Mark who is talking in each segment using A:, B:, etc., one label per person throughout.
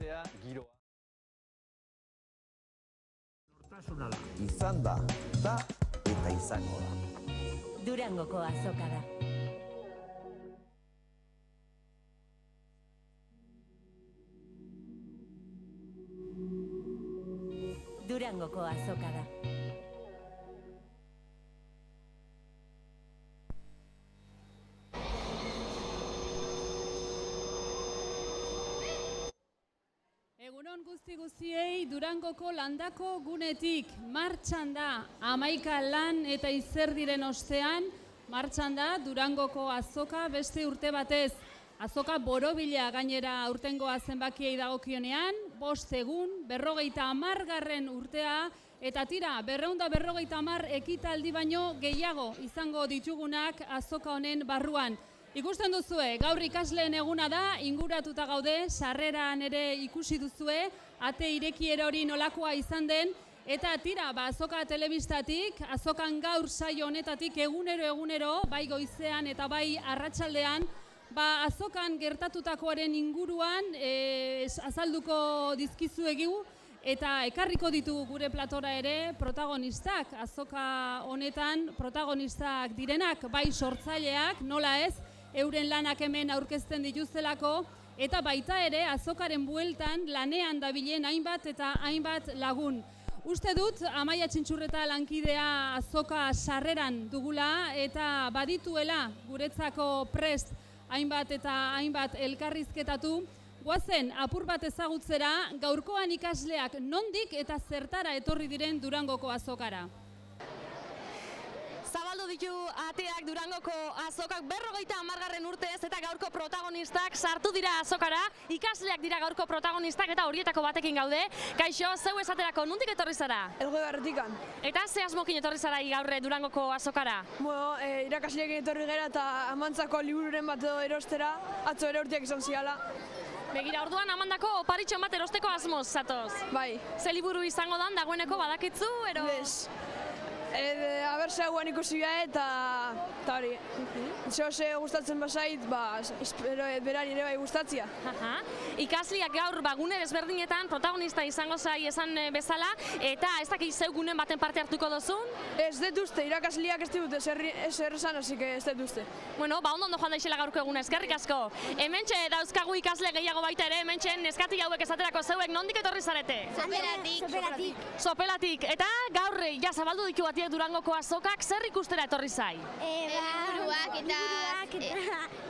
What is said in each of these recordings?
A: izatea giroa.
B: Nortasuna da.
C: Izan da eta izango da.
D: Durangoko azoka da. Durangoko azoka da.
E: Egunon guztiei Durangoko landako gunetik martxan da 11 lan eta izerdiren ostean, martxan da Durangoko azoka beste urte batez. Azoka borobila gainera aurtengoa zenbakiei dagokionean, 5 egun, 50. urtea, eta tira, 250 ekitaldi baino gehiago izango ditugunak azoka honen barruan. Ikusten duzue, gaur ikasleen eguna da, inguratuta gaude, sarreran ere ikusi duzue, ate irekiera hori nolakoa izan den, eta tira, azoka telebistatik, azokan gaur saio honetatik egunero, bai goizean eta bai arratsaldean, azokan gertatutakoaren inguruan azalduko dizkizuegu, eta ekarriko ditugu gure platora ere protagonistak, azoka honetan protagonistak direnak, bai sortzaileak, nola ez, euren lanak hemen aurkezten dituztelako, eta baita ere azokaren bueltan lanean dabilen hainbat eta hainbat lagun. Uste dut, Amaia Txintxurreta lankidea azoka sarreran dugula, eta badituela guretzako prest hainbat eta hainbat elkarrizketatu, goazen apur bat ezagutzera gaurkoan ikasleak nondik eta zertara etorri diren Durangoko azokara.
F: Zabaldu ditu ateak Durangoko azokak 50. urtez eta gaurko protagonistak sartu dira azokara, ikasleak dira gaurko protagonistak eta horietako batekin gaude. Kaixo, zeu esaterako, nondik etorri zara?
G: Elgoibarretikan.
F: Eta ze asmokin etorri zara gaur Durangoko azokara?
G: Bueno, irakasleekin etorri gara eta amantzako libururen bat edo erostera, atzo ere urteak izan ziala.
F: Begira, orduan amandako oparitxon bat erosteko asmoz zatoz?
G: Bai.
F: Ze liburu izango dan, dagoeneko badakitzu, ero?
G: Bez. Abertzea guan ikusi gara eta hori. Zehose gustatzen bazait, espero berari ere bai gustatzia.
F: Ikasliak gaur gune desberdinetan protagonista izango zai esan bezala, eta ez dakit zeu gunen baten parte hartuko dozun?
G: Ez dut uste, irakasliak ez dut ezer esan, hasi que ez dut uste.
F: Bueno, ondo joan daixela gaurko eguna, eskerrik asko. Hementxe dauzkagu ikasle gehiago baita ere, hementxe neskati hauek esaterako zeuek nondik etorri zarete? Sopelatik. Eta gaur zabaldu ditu batiek Durangoko azokak, zer ikustera etorri zai?
H: Liburuak eta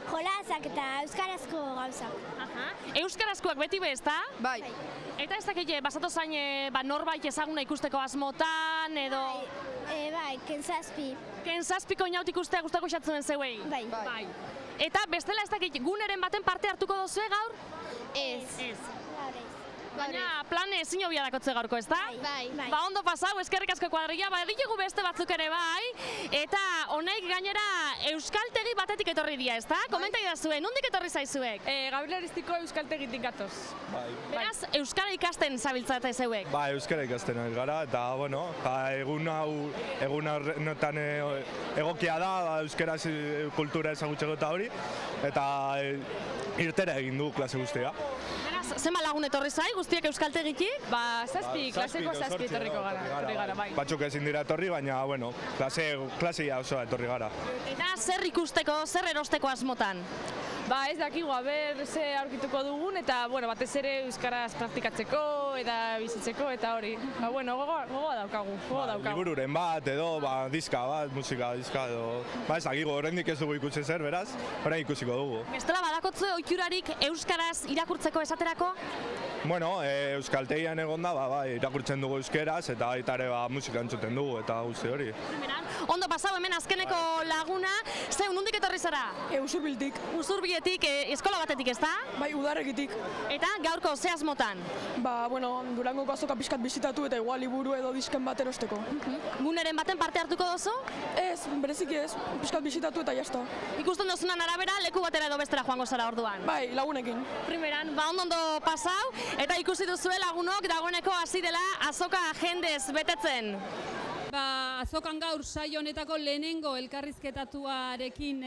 H: jolasak eta euskarazko gauzak.
F: Euskarazkoak beti be, ezta?
G: Bai.
F: Eta ez dakit basatu zain norbait ezaguna ikusteko asmotan edo...
H: Bai, Kenzazpi.
F: Kenzazpiko inautik ikustea gustako xatzen zeuei?
H: Bai.
F: Eta bestela ez dakit guneren baten parte hartuko dozue gaur?
H: Ez.
F: Baina plan ezin hobia dakotze gaurko, ezta?
H: Bai.
F: Ondo pasau, eskerrik asko kuadrilla, ditugu beste batzuk ere bai, eta honek gainera euskaltegi batetik etorri dira, ezta? Komentai da zuen, nondik etorri zaizuek?
G: Gabilaristiko euskaltegitik gatoz.
F: Beraz, euskara ikasten zabiltzate zeuek?
I: Ba, euskara ikasten ari gara, eta, bueno, egun horretan egokia da, euskaraz kultura ezagutzeko eta hori, eta irtera egin du klase guztia.
F: Zenba lagun etorri zai, guztiak euskaltegitik?
G: Klaseko zazpi etorriko gara, bai.
I: Batzuk ezin dira etorri, baina, bueno, klasia osoa etorri gara.
F: Eta zer ikusteko, zer erosteko asmotan?
G: Ez dakigu, ze aurkituko dugun, eta, batez ere euskaraz praktikatzeko, eta bizitzeko, eta hori. Gogoa daukagu.
I: Libururen bat, edo, diska bat, musika diska, edo... Ez dakigu, horrendik ez dugu ikutzen zer, beraz, horrein ikusiko dugu.
F: Bestela badakotzu oiturarik euskaraz irakurtzeko esaterako?
I: Euskaltegian egon da, irakurtzen dugu euskeraz, eta baita ere musika entzuten dugu, eta guzti hori.
F: Ondo pasau hemen azkeneko laguna, zeu, nondik etorri zara?
G: Usurbiltik.
F: Usurbiletik, eskola batetik, ezta?
G: Bai, udarrekitik.
F: Eta gaurko ze asmotan?
G: Durangoko azoka pixkat bizitatu eta igual liburu edo disken bat erosteko.
F: Guneren baten parte hartuko dozu?
G: Ez, bereziki ez, pixkat bizitatu eta jazta.
F: Ikusten dozunan arabera, leku batera edo bestera joango zara orduan?
G: Bai, lagunekin.
F: Primeran, ondo pasau, eta ikusi duzue lagunok dagoeneko hasi dela azoka jendez betetzen.
E: Azokan gaur saio honetako lehenengo elkarrizketatuarekin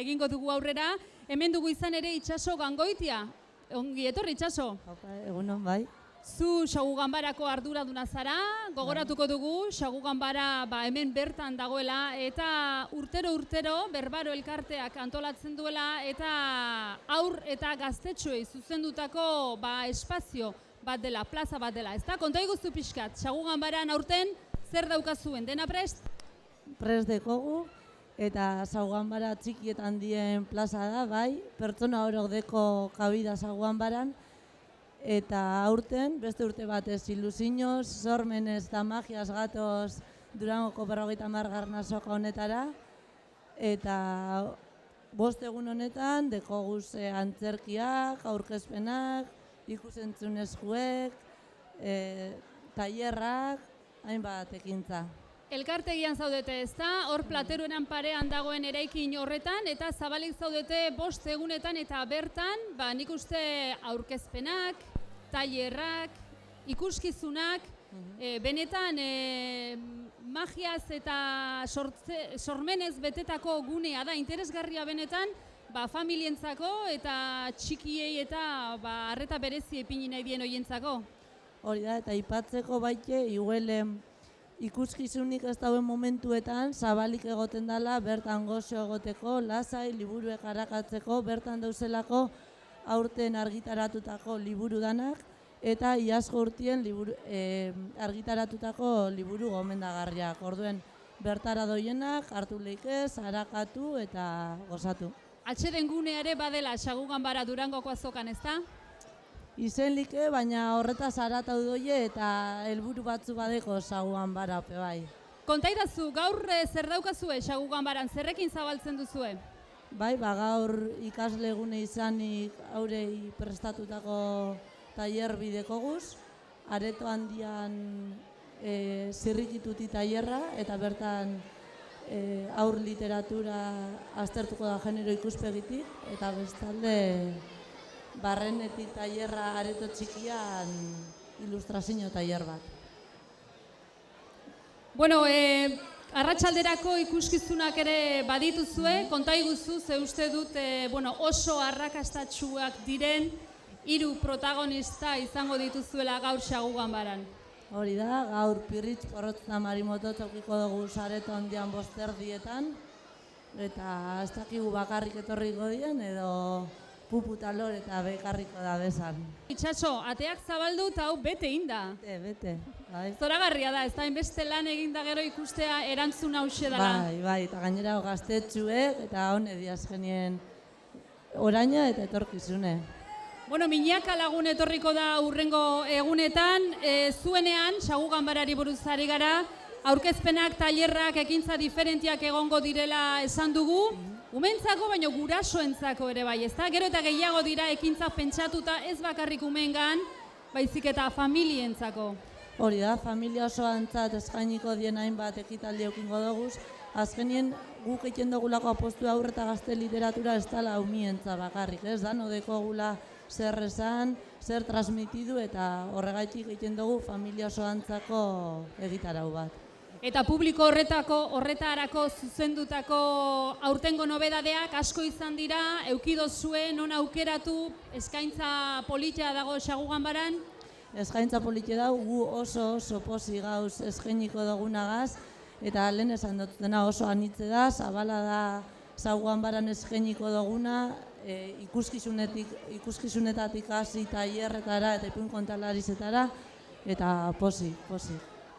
E: egingo dugu aurrera. Hemen dugu izan ere Itxaso Gangoitia. Ongi etorri, Itxaso.
A: Egunon, bai.
E: Zu Sagu Ganbarako arduraduna zara, gogoratuko dugu Sagu Ganbara hemen bertan dagoela eta urtero Berbaro elkarteak antolatzen duela eta aur eta gaztetxoei zuzendutako espazio bat dela, plaza bat dela. Ezta? Konta iguzu pixkat, Sagu Ganbaran aurten zer daukazuen, dena prest?
A: Prest dekogu eta Sagu Ganbara txikietan dien plaza da, bai. Pertsona orok deko kabida Sagu Ganbaran. Eta aurten, beste urte batez ilusioz, sormenez eta magiaz gatoz Durangoko 50. azoka honetara. Eta 5 egun honetan dekoguz antzerkiak, aurkezpenak, ikusentzunezkoek, tailerrak, hainbat ekintza.
E: Elkartegian zaudete, ezta? Hor Plateruenan parean dagoen eraikin horretan eta zabalik zaudete 5 egunetan eta bertan, nik uste aurkezpenak, tailerrak, ikuskizunak, benetan magiaz eta sormenez betetako gunea da, interesgarria benetan, familientzako eta txikiei eta arreta berezi ipini nahi dien hoientzako.
A: Hori da, eta aipatzeko baite, iguelen ikuskizunik ez dauen momentuetan, zabalik egoten dela, bertan gozo egoteko, lasai, liburuek arakatzeko, bertan dauzelako aurten argitaratutako liburu danak, eta iazko urtien argitaratutako liburu gomendagarriak. Orduen, bertara doienak, hartu leikez, arakatu eta gozatu.
E: Atxeden gunea ere badela Sagu Ganbara Durangoko azokan, ezta?
A: Izen like, baina horretaz aratau doie eta helburu batzu badeko Sagu Ganbara, bai.
E: Kontaidazu, gaur zer daukazue Sagu Ganbaran, zerrekin zabaltzen duzue?
A: Bai, gaur ikasle egune izanik aurei prestatutako tailer bidekoguz, areto handian zirrikituti tailerra eta bertan aur literatura aztertuko da genero ikuspegitik eta bestalde barrenetik tailerra areto txikian ilustrazio tailer bat.
E: Bueno, arratsalderako ikuskizunak ere badituzue, konta iguzu, ze uste dut oso arrakastatsuak diren 3 protagonista izango dituzuela gaur Sagu Ganbaran.
A: Hori da, gaur Pirritx Porrotz eta Marimoto tokiko dugu sareto handian 5:30 eta ez dakigu bakarrik etorriko dien edo pupu talor eta bekarriko da bezan.
E: Itxaso, ateak zabaldu eta hau bete inda.
A: Bete, bai.
E: Zoragarria da, ez da inbeste lan eginda gero ikustea erantzun hause dela.
A: Bai, eta gainera gaztetxuek eta hone diazgenien oraina eta etorkizune.
E: Bueno, milaka lagun etorriko da urrengo egunetan, zuenean, Sagu Ganbarari buruz ari gara, aurkezpenak, tailerrak, ekintza diferentiak egongo direla esan dugu, umentzako, baina gurasoentzako ere bai, ezta? Gero eta gehiago dira ekintza pentsatuta ez bakarrik umengan, baizik eta familientzako.
A: Hori da, familia osoantzat eskainiko dien hainbat ekitaldi eukingo doguz, azkenien guk egiten dugulako apostu aurre eta gazte literatura ez dela umientza bakarrik, ez da, nodeko gula zer esan, zer transmitidu eta horregaitik egiten dugu familia osoantzako egitarau bat.
E: Eta publiko horretarako zuzendutako aurtengo nobedadeak asko izan dira, eukidozue, non aukeratu, eskaintza politia dago Sagu Ganbaran?
A: Eskaintza politia dago, gu oso posi gauz eskainiko dugunagaz, eta lehen esan dutena oso anitze da, zabala da Sagu Ganbaran eskainiko duguna, ikuskizunetatik hasi tailerretara eta ipuin kontalarizetara, eta posi.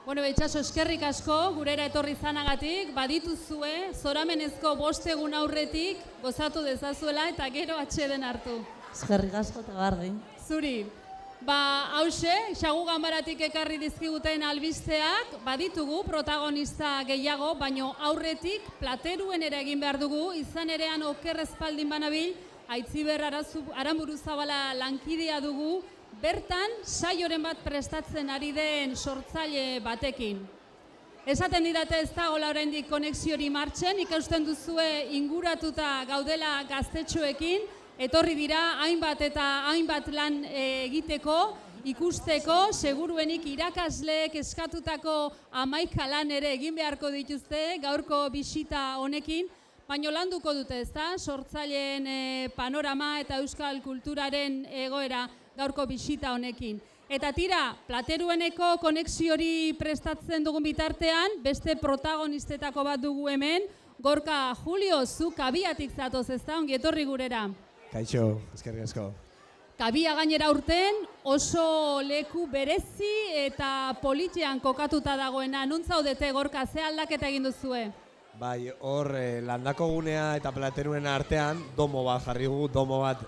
E: Bueno, Itxaso, eskerrik asko, gurera etorri zanagatik, badituzue, zoramenezko 5 egun aurretik, gozatu dezazuela eta gero atxeden hartu.
A: Eskerrik asko eta bardin.
E: Zuri, hause, Sagu Ganbaratik ekarri dizkiguten albisteak, baditugu protagonista gehiago, baino aurretik Plateruen ere egin behar dugu, izan erean oker espaldin banabil, Aitziber Aranburuzabala lankidea dugu, bertan saioren bat prestatzen ari den sortzaile batekin. Esaten didate ez da gola oraindik konexiori martxen, ikusten duzue inguratuta gaudela gaztetxoekin, etorri dira hainbat lan egiteko, ikusteko, seguruenik irakasleek eskatutako 11 lan ere egin beharko dituzte gaurko bisita honekin, baino landuko dute, ezta? Sortzaileen panorama eta euskal kulturaren egoera gaurko bisita honekin. Eta tira, Platerueneko konexiori prestatzen dugun bitartean, beste protagonistetako bat dugu hemen, Gorka Julio, zu Kabiatik zatoz, ezta? Ongi etorri gurera.
J: Kaixo, eskerrik asko.
E: Kabia gainera urten oso leku berezi eta politian kokatuta dagoena. Nun zaudete, Gorka, ze aldaketa egin duzue?
J: Bai, hor landako gunea eta Plateruen artean domo bat jarri dugu, domo bat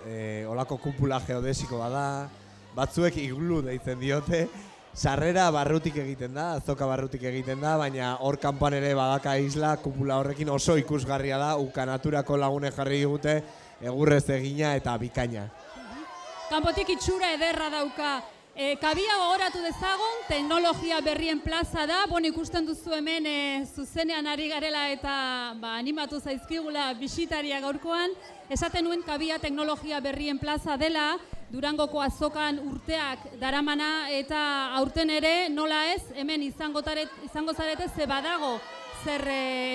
J: olako kupula geodesiko bada, batzuek iglu deitzen diote, sarrera barrutik egiten da, azoka barrutik egiten da, baina hor kanpoan ere badaka isla, kupula horrekin oso ikusgarria da, uka naturako lagune jarri digute, egurrez egina eta bikaina.
E: Kanpotik itxura ederra dauka. Kabia gogoratu dezagun, teknologia berrien plaza da, ikusten duzu hemen zuzenean ari garela eta animatu zaizkigula bisitaria gaurkoan. Esaten nuen Kabia teknologia berrien plaza dela, Durangoko azokan urteak daramana eta aurten ere nola ez, hemen izango zarete ze badago zer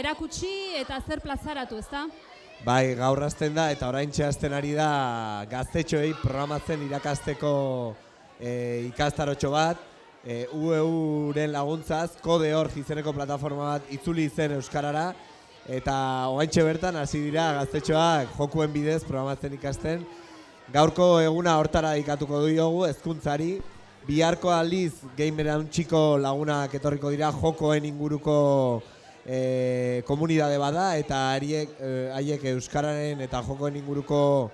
E: erakutsi eta zer plazaratu, ezta?
J: Bai, gaur hasten da eta oraintxe hasten ari da gaztetxoei programatzen irakasteko ikastarotxo bat, UEU-ren laguntzaz, Kode Hor izeneko plataforma bat itzuli zen euskarara, eta oraintxe bertan hasi dira gaztetxoak jokuen bidez programatzen ikasten. Gaurko eguna hortara ikatuko diogu hezkuntzari, biharko aldiz gameran txiko lagunak etorriko dira jokoen inguruko komunidade bada, eta haiek euskararen eta jokoen inguruko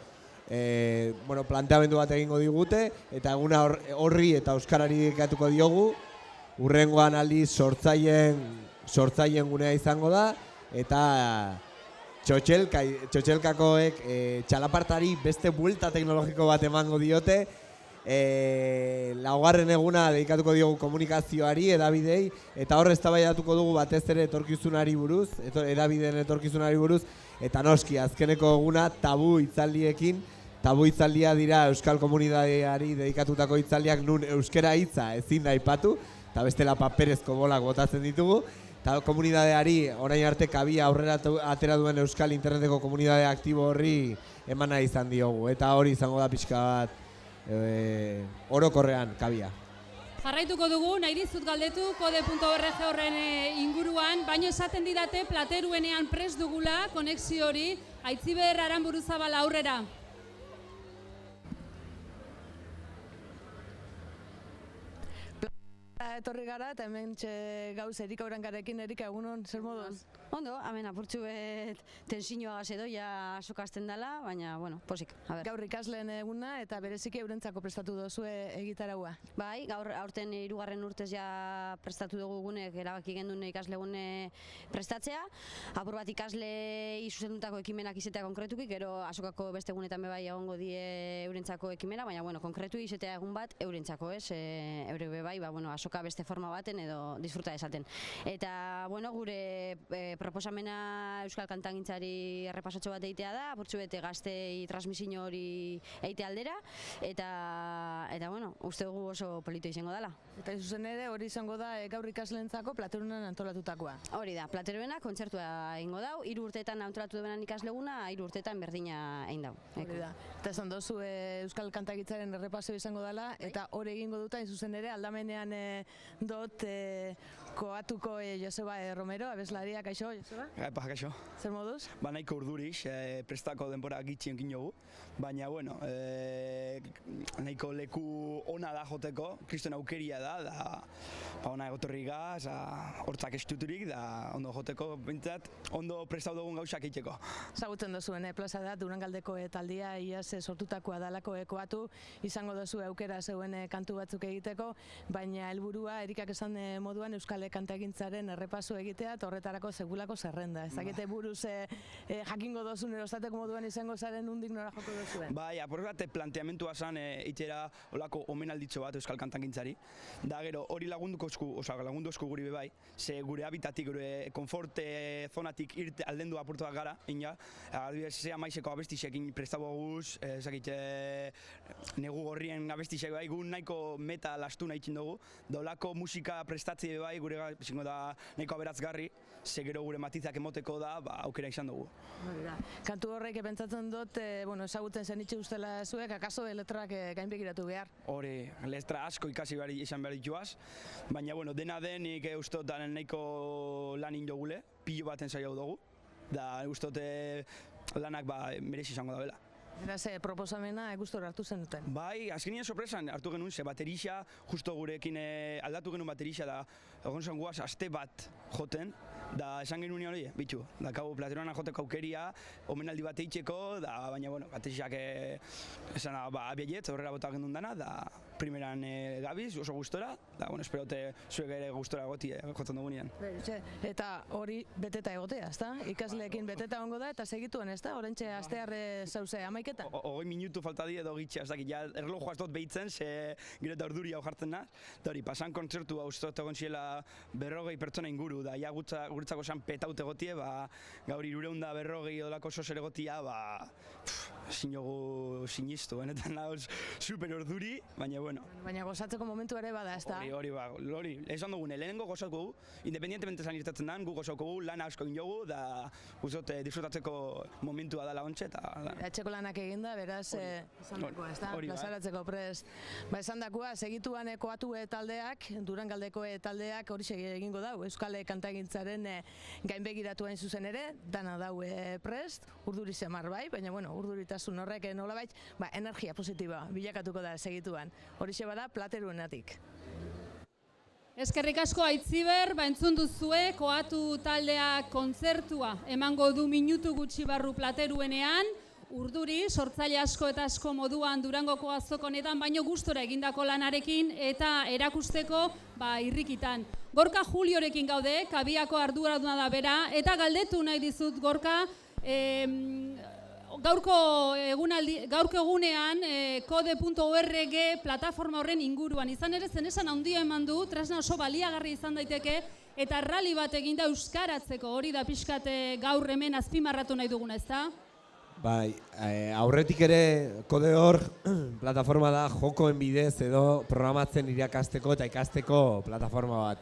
J: planteamendu bat egingo digute, eta eguna horri eta euskarari dedikatuko diogu. Hurrengoan aldiz sortzaileen gunea izango da, eta txotxelkakoek txalapartari beste buelta teknologiko bat emango diote. Laugarren eguna dedikatuko diogu komunikazioari, edabidei, eta hor eztabaidatuko dugu batez ere etorkizunari buruz, edabideen etorkizunari buruz, eta noski azkeneko eguna tabu hitzaldiekin. Tabu hitzaldia dira euskal komunidadeari dedikatutako hitzaldiak nun euskera hitza ezin da aipatu, eta bestela paperezko bolak botatzen ditugu. Eta komunidadeari orain arte Kabia aurrera atera duen euskal interneteko komunidade aktibo horri emana izan diogu, eta hori izango da pixka bat orokorrean Kabia.
E: Jarraituko dugu, nahi dizut galdetu kode.org horren inguruan, baino esaten didate Plateruenean prest dugula konexio hori, Aitziber Aranburuzabal aurrera.
G: Etorri gara eta hemen gauz Erika Urangarekin. Erika, egunon, zer moduz?
K: Ondo, hemen apurtxu bet tensioa gazedoia asokazten dela, baina, bueno, posik.
G: Gaur ikasleen eguna eta bereziki eurentzako prestatu dozue egitaraua.
K: Bai, gaur aurten 3. urtez ja prestatu dugu gunek erabaki gendun ikaslegune prestatzea. Apur bat ikasle izuzendutako ekimenak izatea konkretuki, gero asokako beste egunetan bebai egongo die eurentzako ekimena, baina, bueno, konkretu izatea egun bat eurentzako, ez? Eure bebai, asoka beste forma baten edo disfruta esaten. Eta, bueno, gure proposamena euskal kantagintzari errepasatxo bat eitea da, apurtxu bete gaztei transmisio hori eite aldera, eta bueno, uste dugu oso polito izango dela.
G: Eta zuzen ere hori izango da gaur ikasleentzako Plateruenan antolatutakoa.
K: Hori da, Plateruena kontzertua egingo dau, 3 urteetan antolatu debenan ikasleguna, 3 urteetan berdina egin dau.
G: Hori da. Eta esan dozu euskal kantagintzaren errepaso izango dela, eta hori egingo duta, zuzen ere aldamenean dot koatuko Joseba Romero, abeslaria, kaixo, Joseba?
L: Kaixo.
G: Zer moduz?
L: Nahiko urduriz, prestako denbora gitxien jogu, baina, bueno, nahiko leku ona da joteko, kriston aukeria da ona egotorri gaz, hortzak estuturik, da ondo joteko, bintzat, ondo prestau dugun gauzak egiteko.
G: Zagutzen dozuen, plaza da, Durangaldeko taldia, iaz sortutakoa dalako koatu, izango dozu aukera zeuen kantu batzuk egiteko, baina helburua Erikak esan moduan euskal kantagintzaren errepaso egitea, eta horretarako segulako zerrenda. Ez dakite buruz jakingo dozun erostateko moduan izango zaren undik nora joko dozuen.
L: Bai, apur bat planteamentua zan itxera olako omenalditxo bat euskal kantagintzari, da gero hori lagundu esku guri bebai, ze gure habitatik, gure konforte zonatik irte aldendu apurtu bat gara, adibidez, zea maizeko abestisekin prestabo guz, negu gorrien abestisek bai, gu nahiko meta lastu nahi txindugu, da olako musika prestatzi bebai, gure gure izango da nahiko aberatzgarri, ze gero gure matizak emoteko da, aukera izan dugu.
G: Kantu horrek pentsatzen dut, ezagutzen zenitxe ustela zuek, akaso letrak gainbegiratu behar?
L: Hori, letra asko ikasi behar izan behar dituaz, baina dena denik uste dut nahiko lan indogule, pilo baten zailau dugu, da uste dut lanak merezi izango da bela.
G: Beraz, proposamena gustora hartu zen duten?
L: Bai, azkenien sorpresan hartu genuen, ze baterixa, justo gurekin aldatu genuen baterixa, da egon zen guaz aste bat joten, da esan genuen hori, bitu, da kau plateroan joteko aukeria, omenaldi bat eitzeko, da baina, baterixak esan abiaiet, horrela bota gendun dana, da primeran gabiz, oso gustora, da, esperote zuek ere gustora goti jotzen dugunean.
G: Eta hori beteta egotea, ezta? Ikasleekin beteta ongo da, eta segituen, ezta? Horentxe astearre zauze, amaiketan?
L: 20 minutu falta die edo gitxe, ez dakit, ja erlojua ez dut behitzen, ze gero eta orduri hau jartzen naz, da hori, pasan kontzertu hau uste egon ziela 40 pertsona inguru, da ja guretzako esan petaute gotie, gaur 240 odolako soser egotia, sinogu sinistu, benetan nauz super orduri, baina bueno.
G: Baina gozatzeko momentu ere bada, ez da?
L: Hori, esan dugune, lehenengo gozatuko gu, independientemente zan irtetzen den, gu gozatuko gu, lan asko egin jogu, da guztot disfrutatzeko momentua dela ontsa, eta...
G: Etxeko lanak eginda, beraz, esan dakoa, ez da? Plazaratzeko prest. Esan dakoa, segituan koatu taldeak, Durangaldeko taldeak hori egingo dau, Euskal kantagintzaren gainbegiratu hain zuzen ere, dana dau prest, urduri zemar bai, baina urduritasun horrek nolabait, energia positiba bilakatuko da segituan. Horixe bada plateruenatik.
E: Eskerrik asko Aitziber, entzun duzue, koatu taldeak kontzertua emango du minutu gutxi barru plateruenean, urduri, sortzaile asko eta asko moduan Durangoko azoko honetan, baino gustora egindako lanarekin eta erakusteko irrikitan. Gorka Juliorekin gaude, Kabiako arduraduna da bera, eta galdetu nahi dizut Gorka, gaurko egunean kode.org plataforma horren inguruan. Izan ere zenesan handia eman du, tresna oso baliagarri izan daiteke, eta rally bat eginda euskaratzeko, hori da pixkate gaur hemen azpimarratu nahi duguna, ez da?
J: Bai, aurretik ere kode hor plataforma da jokoen bidez edo programatzen irakasteko eta ikasteko plataforma bat.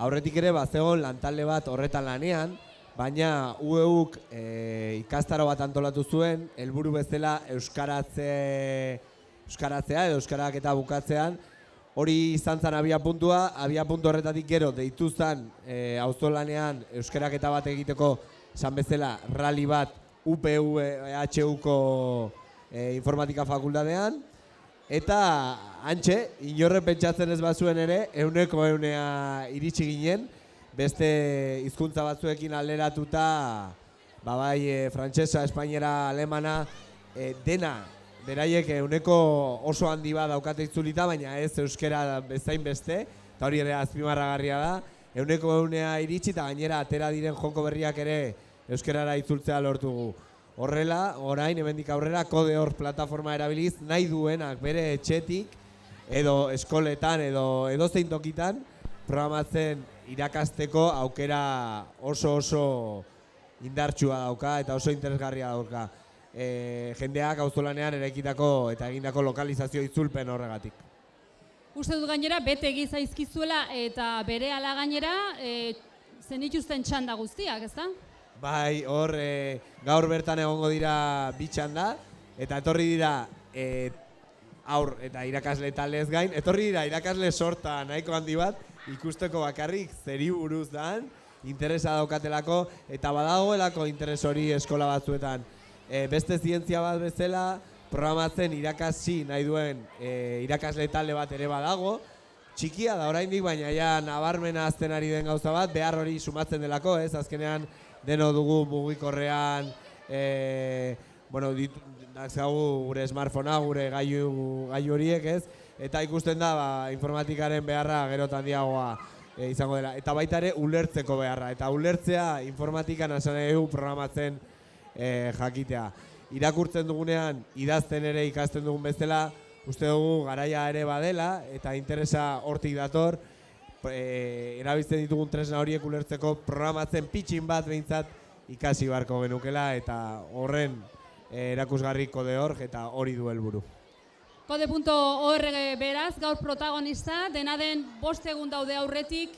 J: Aurretik ere bazegon lantalde bat horretan lanean, baina UEUk ikastaro bat antolatu zuen, helburu bezala euskaratzea edo euskarak eta bukatzean, hori izan zen abiapuntu horretatik gero deitu zen auzolanean euskarak eta bat egiteko esan bezala rally bat UPV-HUko informatika fakultatean, eta hantxe, inorre pentsatzen ez bazuen ere, 100% iritsi ginen, beste hizkuntza batzuekin alderatuta, frantsesa, espainiera, alemana, dena, beraiek 100 oso handi bat daukate itzulita, baina ez euskera bezain beste, eta hori ere azpimarragarria da, 100% iritsi eta gainera atera diren joko berriak ere euskerara itzultzea lortugu. Horrela, orain, hemendik aurrera, kode hor plataforma erabiliz, nahi duenak bere etxetik, edo eskoletan, edo zein tokitan, programatzen irakasteko aukera oso indartsua dauka eta oso interesgarria dauka. Jendeak auzolanean eraikitako eta egindako lokalizazio itzulpen horregatik.
E: Uste dut gainera, bete gizaizkizuela eta bere ala gainera zenituzten txanda guztiak, ez da?
J: Bai, hor gaur bertan egongo dira bi txanda, eta etorri dira aur eta irakasle talez gain, etorri dira irakasle sorta nahiko handi bat, ikusteko bakarrik zeri buruz dan, interesa daukatelako, eta badagoelako interes hori eskola batzuetan. Beste zientzia bat bezala, programatzen irakasi nahi duen irakasle talde bat ere badago, txikia da oraindik, baina ja nabarmena azten ari den gauza bat, behar hori sumatzen delako, ez, azkenean deno dugu mugikorrean, dakzagu gure smartphonea, gure gailu horiek, ez, eta ikusten da informatikaren beharra gerotan diagoa izango dela. Eta baita ere ulertzeko beharra, eta ulertzea informatikan esan dugu programatzen jakitea. Irakurtzen dugunean, idazten ere ikasten dugun bezala, uste dugu garaia ere badela, eta interesa hortik dator, erabiltzen ditugun tresna horiek ulertzeko programatzen pitxin bat behintzat ikasi beharko genukela, eta horren erakusgarri kode hor eta hori du helburu.
E: Kode.org beraz, gaur protagonista, dena den 5 egun daude aurretik,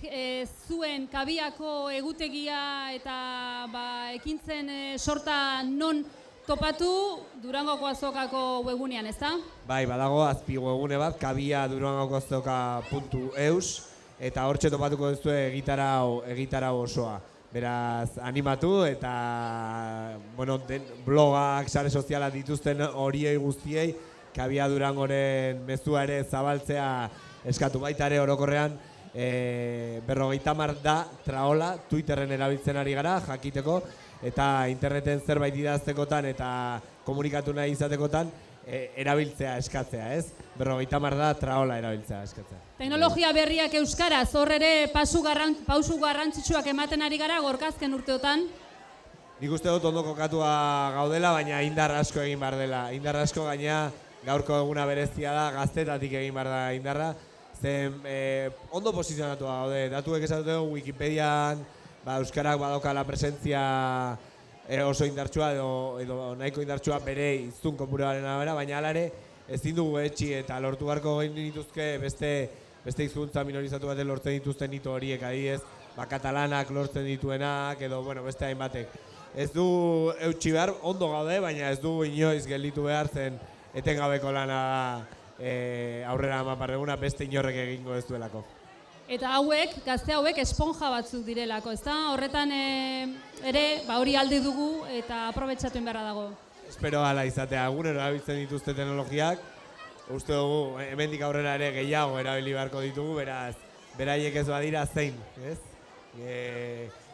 E: zuen Kabiako egutegia eta ekintzen sorta non topatu Durangoko azokako webgunean, ezta?
J: Bai, badago azpi webgune bat, kabiadurangokoazoka.eus, eta hortxe topatuko duzue egitarau osoa. Beraz, animatu eta blogak, sare sozialak dituzten horiei guztiei, Kabia Durangoren mezua ere zabaltzea eskatu baita ere orokorrean 50 da traola, Twitterren erabiltzen ari gara, jakiteko, eta interneten zerbait idaztekotan eta komunikatu nahi izatekotan erabiltzea eskatzea, ez? 50 da traola erabiltzea eskatzea.
E: Teknologia berriak euskaraz, hor ere pausu garrantzitsuak ematen ari gara gorkazken urteotan.
J: Nik uste dut ondo kokatua gaudela, baina indar asko egin behar dela. Indar asko gaina gaurko eguna berezia da, gaztetatik egin behar da indarra. Zen ondo posizionatua gaude, datuek esan dute Wikipedian, euskarak badokala presentzia oso indartsua edo nahiko indartsua bere hiztun kopuruaren arabera, baina hala ere ezin dugu etxi eta lortu beharko egin dituzke beste hizkuntza minorizatu baten lortzen dituzten hito horiek, adibidez, katalanak lortzen dituenak edo beste hainbatek. Ez du eutxi behar, ondo gaude, baina ez du inoiz gelditu behar zen etengabeko lana aurrera amaparreguna beste inorrek egingo ez duelako.
E: Eta gazte hauek esponja batzuk direlako, ezta? Horretan ere hori alde dugu eta aprobetxatu beharra dago.
J: Espero hala izatea, egunero erabiltzen dituzte teknologiak, uste dugu hemendik aurrera ere gehiago erabili beharko ditugu, beraz, beraiek ez badira zein, ez?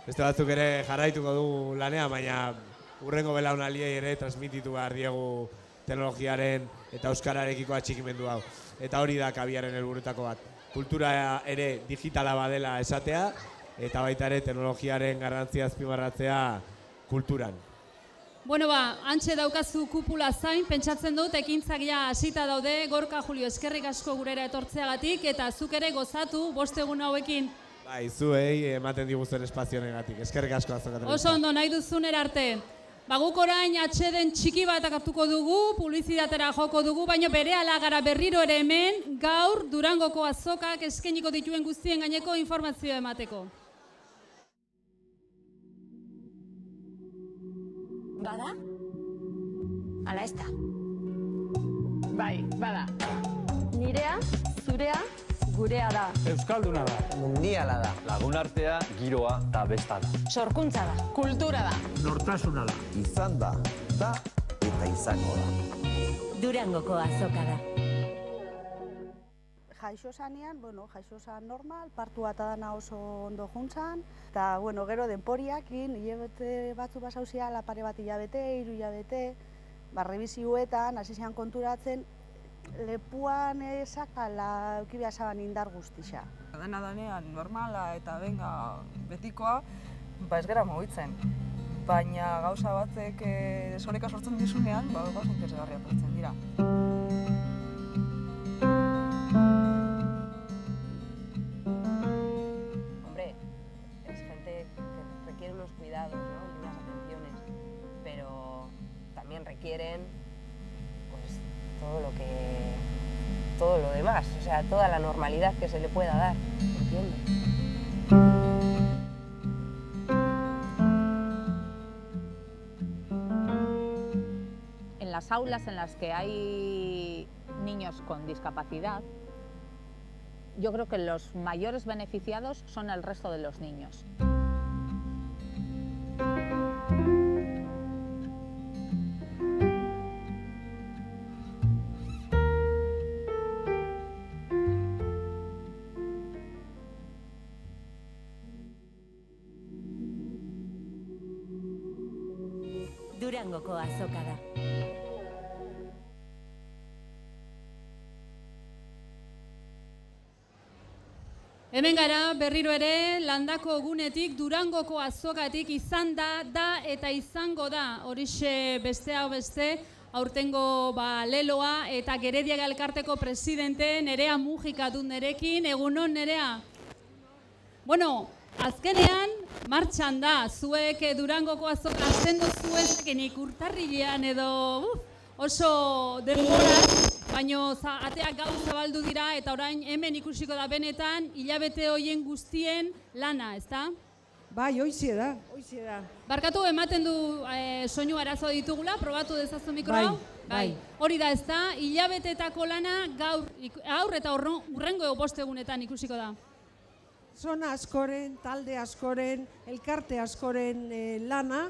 J: Beste batzuk ere jarraituko dugu lanean, baina hurrengo belaunaldiei ere transmititu behar diegu teknologiaren eta euskararekiko atxikimendu hau. Eta hori da Kabiaren helburutako bat. Kultura ere digitala badela esatea, eta baita ere teknologiaren garrantzia azpimarratzea kulturan.
E: Hantxe daukazu kupula zain, pentsatzen dut, ekintzak hasita daude, Gorka Julio, eskerrik asko gurera etortzeagatik, eta zuk ere gozatu 5 egun hauekin.
J: Bai, zuei ematen diguzuen espazionegatik, eskerrik asko azokatren.
E: Oso ondo, nahi duzun arte. Guk orain atxeden txiki bat hartuko dugu, publizitatera joko dugu, baina berehala gara berriro ere hemen, gaur Durangoko azokak eskainiko dituen guztien gaineko informazioa emateko.
D: Bada? Ala ez da?
G: Bai, bada.
F: Nirea, zurea, gurea da.
B: Euskalduna da.
C: Mundiala da.
M: Lagunartea, giroa eta besta da.
D: Sorkuntza da.
G: Kultura da.
B: Nortasuna da.
C: Izan da eta izango da.
D: Durangoko azoka da.
N: Jaixo zanean, jaixo zan normal, partu bat adana oso ondo juntzan, eta gero denporiakin, hilabete batzu basauzia, pare bat hilabete, 3 hilabete, revizioetan, hasi zian konturatzen, lepuan esakala eukibia zaban indar guztixa.
O: Dena danean normala eta betikoa, ez gara mugitzen. Baina gauza batzek desoreka sortzen dizunean, gauza interesgarriak sortzen dira.
P: Hombre, es gente que requiere unos cuidados, ¿no? Y unas atenciones, pero también requieren todo lo demás, o sea, toda la normalidad que se le pueda dar, ¿entiendes?
Q: En las aulas en las que hay niños con discapacidad, yo creo que los mayores beneficiados son el resto de los niños.
D: Durangoko azoka da.
E: Hemen gara berriro ere landako egunetik Durangoko azokatik izan da eta izango da. Horixe besteak beste aurtengo leloa eta Gerediaga elkarteko presidente Nerea Mujika dut nerekin. Egunon, Nerea? Azkenean martxan da, zuek Durangoko azoka hasten duzu ezakenik urtarrilean edo oso denbora, baino ateak gau zabaldu dira eta orain hemen ikusiko da benetan hilabete hoien guztien lana, ezta?
R: Bai, hoizie da.
E: Barkatu ematen du soinu arazo ditugula, probatu dezazu mikro hau? Bai. Hori da, ezta? Hilabeteetako lana gaur eta hurrengo bostegunetan ikusiko da.
R: Zona askoren, talde askoren, elkarte askoren lana,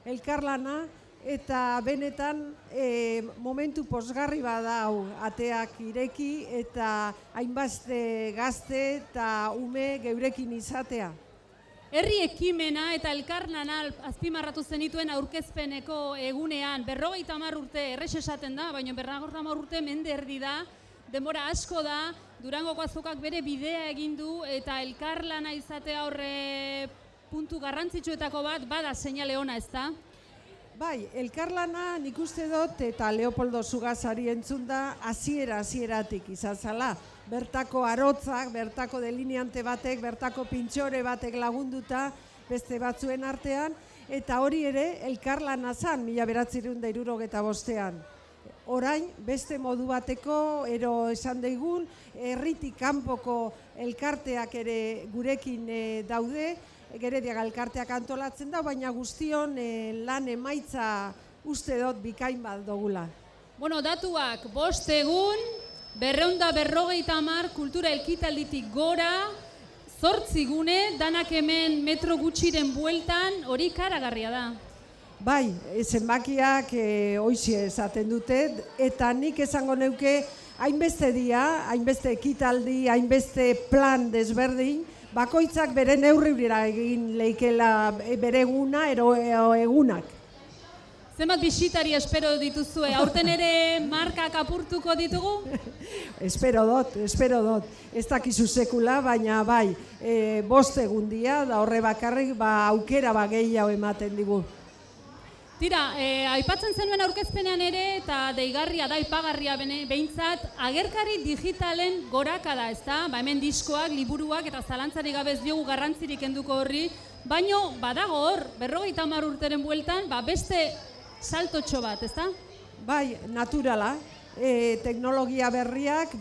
R: elkarlana, eta benetan momentu posgarri bada hau ateak ireki eta hainbeste gazte eta ume geurekin izatea.
E: Herri ekimena eta elkarlana azpimarratu zenituen aurkezpeneko egunean 50 urte errex esaten da, baina 50 urte mende erdi da, denbora asko da, Durangoko azokak bere bidea egin du eta elkarlana izatea horre puntu garrantzitsuetako bat bada seinale ona, ezta?
R: Bai, elkarlana nik uste dut eta Leopoldo Zugazari entzun da hasieratik izan zala. Bertako arotzak, bertako delineante batek, bertako pintxore batek lagunduta beste batzuen artean, eta hori ere elkarlana zan 1975. Orain, beste modu bateko, ero esan daigun, herritik kanpoko elkarteak ere gurekin daude, Gerediaga elkarteak antolatzen da, baina guztion lan emaitza uste dut bikain bat dugula.
E: Bueno, datuak, 5 egun, 250 kultura elkitalditik gora, 8 gune, danak hemen metro gutxiren bueltan, hori karagarria da.
R: Bai, zenbakiak hoizie esaten dute, eta nik esango neuke hainbeste dia, hainbeste ekitaldi, hainbeste plan desberdin, bakoitzak bere neurrira egin leikela bere eguna ero egunak.
E: Zenbat bisitari espero dituzue, aurten ere markak apurtuko ditugu?
R: Espero dut. Ez dakizu sekula, baina bai, 5 egun dia, da horre bakarrik aukera gehiago ematen digu.
E: Tira, aipatzen zenuen aurkezpenean ere eta deigarria da, ipagarria behintzat, agerkari digitalen gorakada, ezta? Hemen diskoak, liburuak eta zalantzarik gabe ez diogu garrantzirik kenduko horri, baino badago hor, 50 urteren bueltan, beste saltotxo bat, ezta?
R: Bai, naturala, teknologia berriak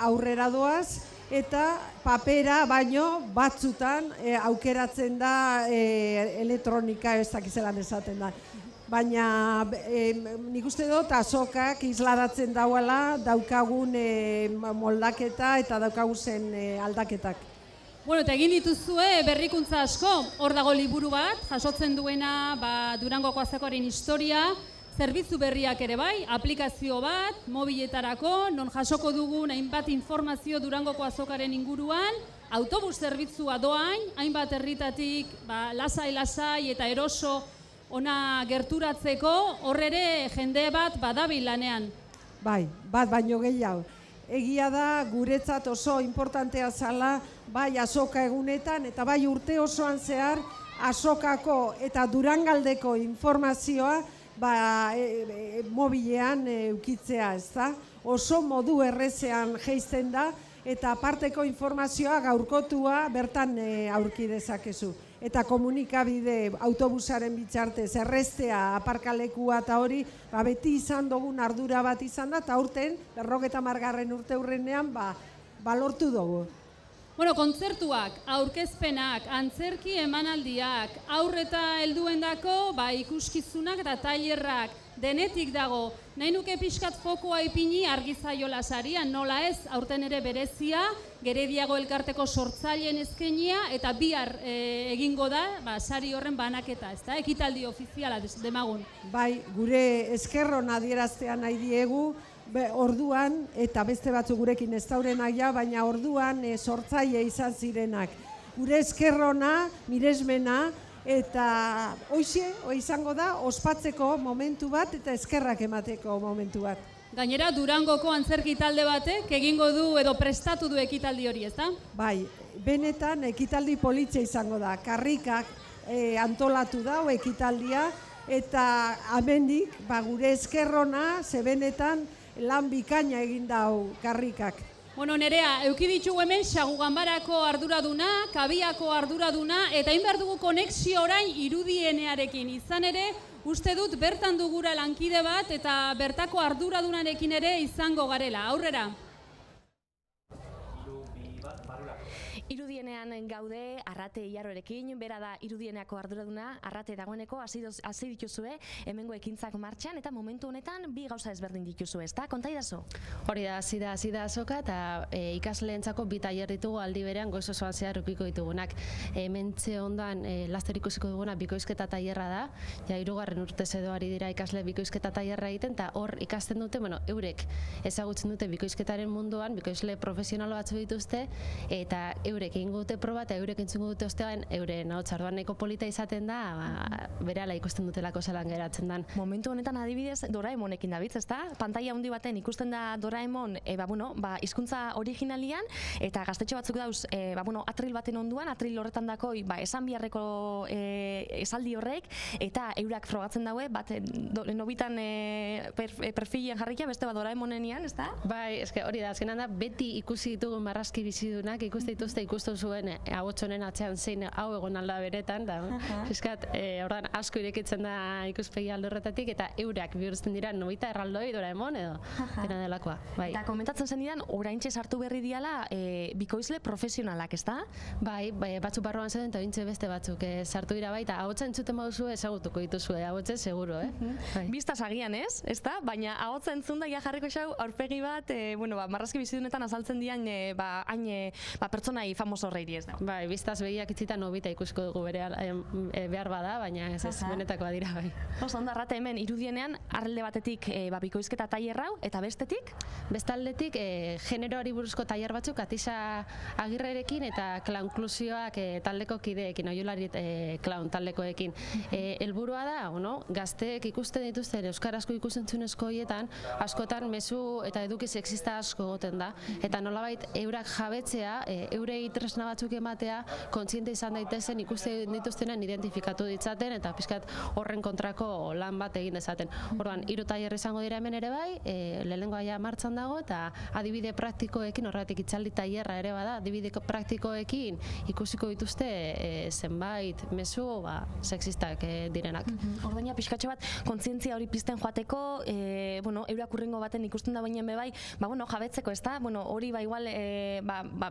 R: aurrera doaz, eta papera baino batzutan aukeratzen da elektronika ez dakizelan esaten da. Baina nik uste dut azokak isladatzen dauela daukagun moldaketa eta daukaguzen aldaketak.
E: Bueno, eta egin dituzue berrikuntza asko, hor dago liburu bat, jasotzen duena Durangoko azokoaren historia, zerbitzu berriak ere bai, aplikazio bat, mobiletarako, non jasoko dugun hainbat informazio Durangoko azokaren inguruan, autobus zerbitzua doain, hainbat herritatik lasai eta eroso ona gerturatzeko, horre jende bat badabil lanean.
R: Bai, bat baino gehiago. Egia da guretzat oso importantea zala, bai azoka egunetan eta bai urte osoan zehar azokako eta Durangaldeko informazioa mobilean eukitzea, ez da? Oso modu errezean jeizten da eta aparteko informazioa gaurkotua bertan aurki dezakezu. Eta komunikabide autobusaren bitartez errestea aparkalekua eta hori beti izan dugun ardura bat izan da, eta aurten 50. urte hurrenean lortu dugu.
E: Bueno, kontzertuak, aurkezpenak, antzerki emanaldiak, aurreta helduendako ikuskizunak eta tailerrak, denetik dago. Nahi nuke pixkat fokoa ipini Argizaiola sarian, nola ez, aurten ere berezia, Gerediago elkarteko sortzaileen eskenia eta bihar egingo da sari horren banaketa, ezta? Ekitaldi ofiziala demagun.
R: Bai, gure eskerron adieraztean nahi diegu, orduan, eta beste batzu gurekin ez daurenak ja, baina orduan sortzaile izan zirenak. Gure eskerrona, miresmena, eta hoxe izango da ospatzeko momentu bat eta eskerrak emateko momentu bat.
E: Gainera, Durangoko antzerki talde batek egingo du edo prestatu du ekitaldi hori, ezta?
R: Bai, benetan ekitaldi politxe izango da. Karrikak antolatu dau ekitaldia eta amendik gure eskerrona benetan lan bikaina egin dau karrikak.
E: Bueno, Nerea, euki ditugu hemen Saguganbarako arduraduna, Kabiako arduraduna, eta hain behar dugu konexio orain irudienearekin. Izan ere, Uste dut bertan dugura lankide bat eta bertako arduradunarekin ere izango garela. Aurrera!
F: Irudienean gaude Arrate Iarorekin, bera da Irudieneako arduraduna. Arrate, dagoeneko hasi dituzue hemengo ekintzak martxan eta momentu honetan bi gauza ezberdin dituzu, ezta? Konta idazu?
S: Hori da, hasi da azoka eta ikasleentzako bi tailer ditugu aldi berean goiz osoan zehar edukiko ditugunak. Hementxe ondan laster ikusiko duguna bikoizketa tailerra da. Ja 3. urtez edo ari dira ikasle bikoizketa tailerra egiten eta hor ikasten dute, eurek ezagutzen dute bikoizketaren munduan, bikoizle profesional batzu dituzte eta eurek egingo dute proba eta eurek entzungo dute ostean euren ahotsa. Orduan nahiko polita izaten da, berehala ikusten dutelako zelan geratzen dan.
F: Momentu honetan adibidez Doraemonekin dabiltz, ezta? Pantaila handi baten ikusten da Doraemon, hizkuntza originalian eta gaztetxo batzuk dauz, atril baten onduan, atril horretan dakoi, esan biharreko esaldi horrek eta eurak frogatzen daue, bat nobitan perfilen jarrikia beste bat Doraemonenian, ezta?
S: Bai, eske hori da, azkenan da beti ikusi ditugun marrazki bizidunak, ikusten zuen ahotsonen atzean zein hau egon alda beretan, da, fiskat, ordan asko irekitzen da ikuspegi alde horretatik eta eurak bihurtzen dira Nobita, Erraldoi, Doraemon edo dena delakoa. Bai.
F: Eta komentatzen zen didan, oraintxe sartu berri diala bikoizle profesionalak, ezta?
S: Bai, batzuk barruan zeuden eta oraintxe beste batzuk sartu dira bai, eta ahotsa entzuten baduzu ezagutuko dituzue, ahotsa seguro, bai.
F: Biztaz agian ez, ezta? Baina ahotsa entzunda ja jarriko xau aurpegi bat, marrazki bizidunetan azaltzen dian pertsonai famoso horreiri, ez da.
S: Bai, biztaz begiak itxita Nobita ikusiko dugu behar bada, baina ez benetakoa dira, bai.
F: Oso, ondo, Arrate, hemen Irudienean arrelde batetik bikoizketa tailer hau, eta bestetik?
S: Bestaldetik generoari buruzko tailer batzuk Atisa Agirrerekin eta klaunklusioak taldeko kideekin, Oiolari klaun taldekoekin. Helburua da, gazteek ikusten dituzten euskarazko ikusentzunezko horietan, askotan mezu eta eduki sexista asko goten da, eta nolabait eurak jabetzea, eurei tresna batzuk ematea, kontziente izan daitezen ikusten dituztenen identifikatu ditzaten eta pizkat horren kontrako lan bat egin dezaten. Orduan, 3 tailer izango dira hemen ere bai, lehenengoa ja martxan dago eta adibide praktikoekin, horregatik itzaldi tailerra ere bada, adibide praktikoekin ikusiko dituzte zenbait mezu sexistak direnak.
F: Orduan, pixkatxo bat kontzientzia hori pizten joateko, eurak urrengo baten ikusten da baina bebai, jabetzeko, ezta? Hori igual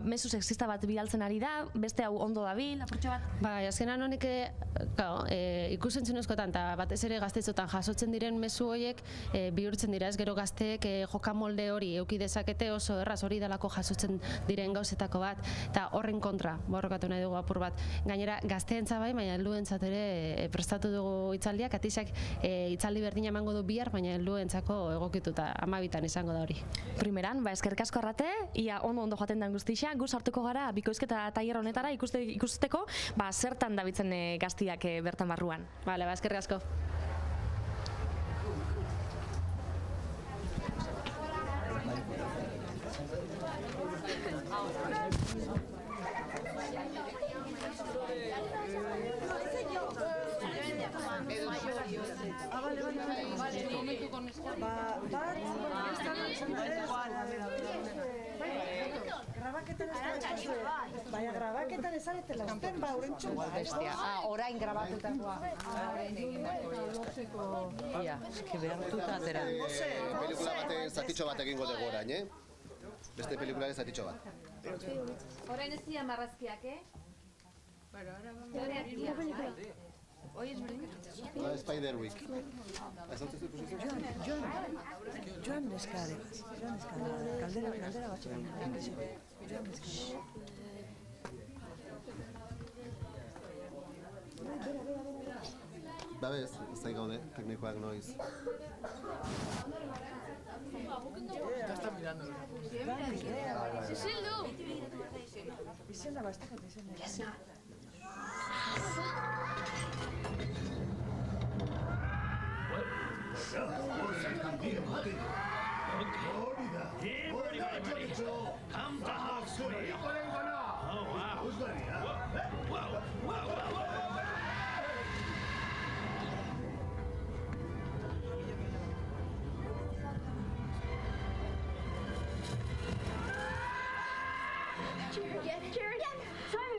F: mezu sexista bat bidaltzen ari da, beste hau ondo dabil, apurtxo bat?
S: Bai, azkenan honik ikusentzunezkoetan eta batez ere gaztetxotan jasotzen diren mezu horiek bihurtzen dira, ez gero gazteek jokamolde hori eduki dezakete oso erraz hori delako jasotzen diren gauzetako bat eta horren kontra borrokatu nahi dugu apur bat. Gainera gazteentza bai, baina helduentzat ere prestatu dugu hitzaldiak, Atisak hitzaldi berdina emango du bihar, baina helduentzako egokituta 12 izango da hori.
F: Primeran, eskerrik asko Arrate, ia ondo joaten den guztia, gu sartuko gara bikoizketa tailer honetara ikusteko, zertan dabitzen gaztiak bertan barruan.
S: Bale, eskerrik asko.
R: Baina grabaketan ezaretela usten urentxu.
P: Bestia, orain grabaketakoa. Ia, eski behartuta atera.
T: Pelikula baten zatitxo bat egingo dugu orain, Beste pelikularen zatitxo bat.
U: Orain ez dira marrazkiak, Bueno, ahora vamos a Hoy es
T: Spiderwick.
R: Joan Neskare. Galdera bat. Joan Neskare.
T: Babes, ez da gaude, teknikoak noiz.
U: Ya está mirando. Isildu!
R: Izena bastakat izena.
B: Come to house me. Oh, wow.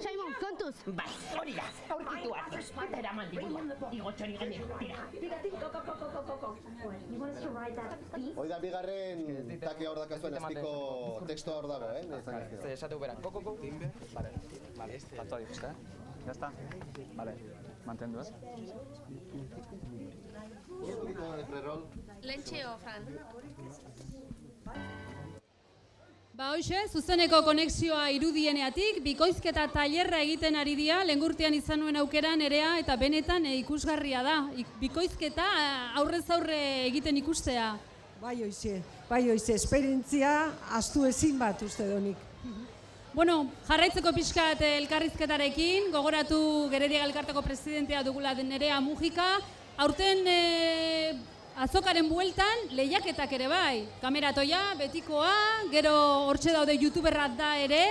V: Simon,
U: kontuz.
H: Bai, hori da, aurkitu arte. Eraman digurua, igotxori gane. Tira, koko.
T: Hoi da bigarren take hor dakazuen azpiko tekstua hor dago,
M: Esateu berak, koko. Vale, falta hori guzti, Ya está. Vale, mantendu,
T: Un poquito de pre-roll.
U: Lentxeo, Fran.
E: Ba hoxe, zuzeneko konexioa irudieneatik, bikoizketa tailerra egiten ari dira, lehengurtean izan nuen aukeran Nerea eta benetan ikusgarria da. Bikoizketa aurrez aurre egiten ikustea.
R: Bai hoize, esperientzia astu ezin bat uste donik.
E: Bueno, jarraitzeko pixkat elkarrizketarekin, gogoratu Gerediaga Elkarteko presidentea dugula den Nerea Mujika, aurten azokaren bueltan lehiaketak ere bai. Kameratoia, betikoa, gero hortxe daude youtuberrat da ere,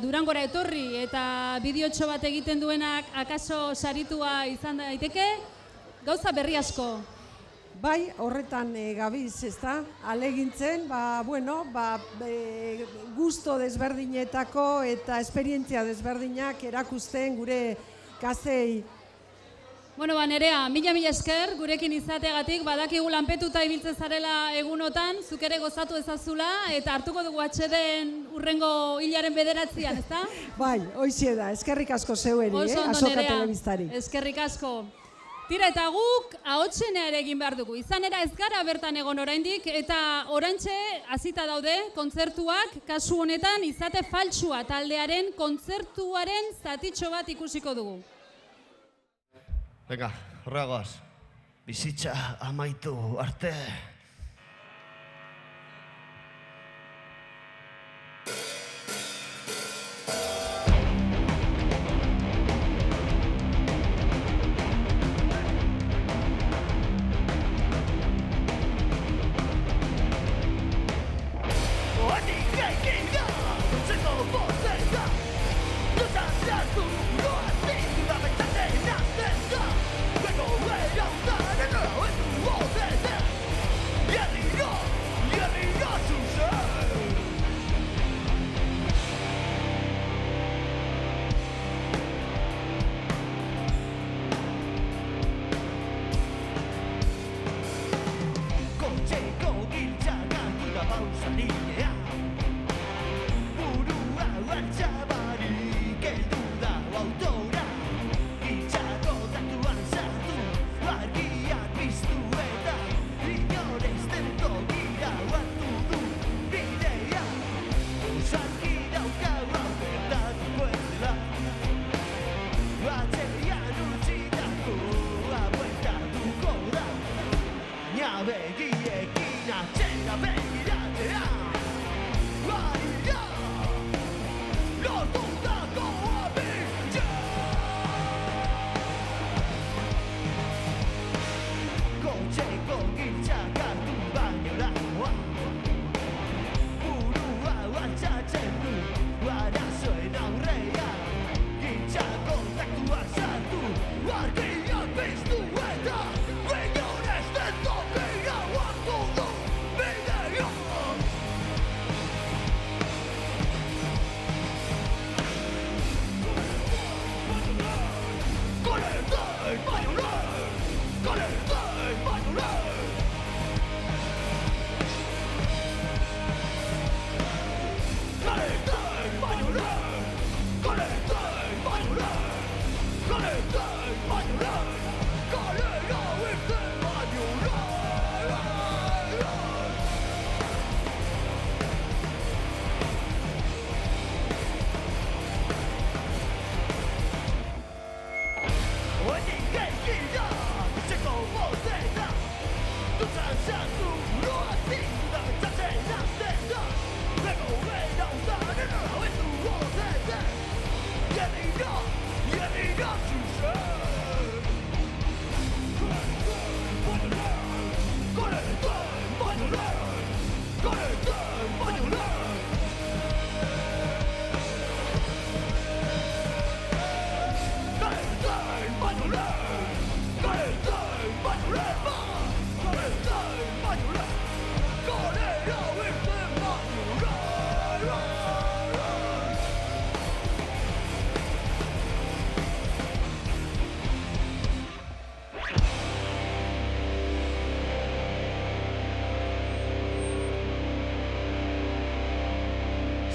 E: Durangora etorri eta bideotxo bat egiten duenak akaso saritua izan daiteke, gauza berri asko.
R: Bai, horretan gabiz, ezta? Alegintzen, gusto desberdinetako eta esperientzia desberdinak erakusten gure gaztei.
E: Bueno, Nerea, mila esker gurekin izateagatik, badakigu lanpetuta ibiltzen zarela egunotan, zuk ere gozatu ezazula, eta hartuko dugu atxeden urrengo hilaren 9an, ezta?
R: Bai, hoize da, eskerrik asko zeueri, Azoka Telebistari.
E: Eskerrik asko. Tira, eta guk ahotsenea ere egin behar dugu. Izanera ez gara bertan egon oraindik, eta orantxe hasita daude kontzertuak, kasu honetan izate faltsua taldearen kontzertuaren zatitxo bat ikusiko dugu.
B: Venga, horregoaz, bizitza amaitu arte.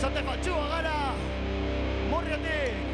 B: Zate faltsua gara, Morriatik.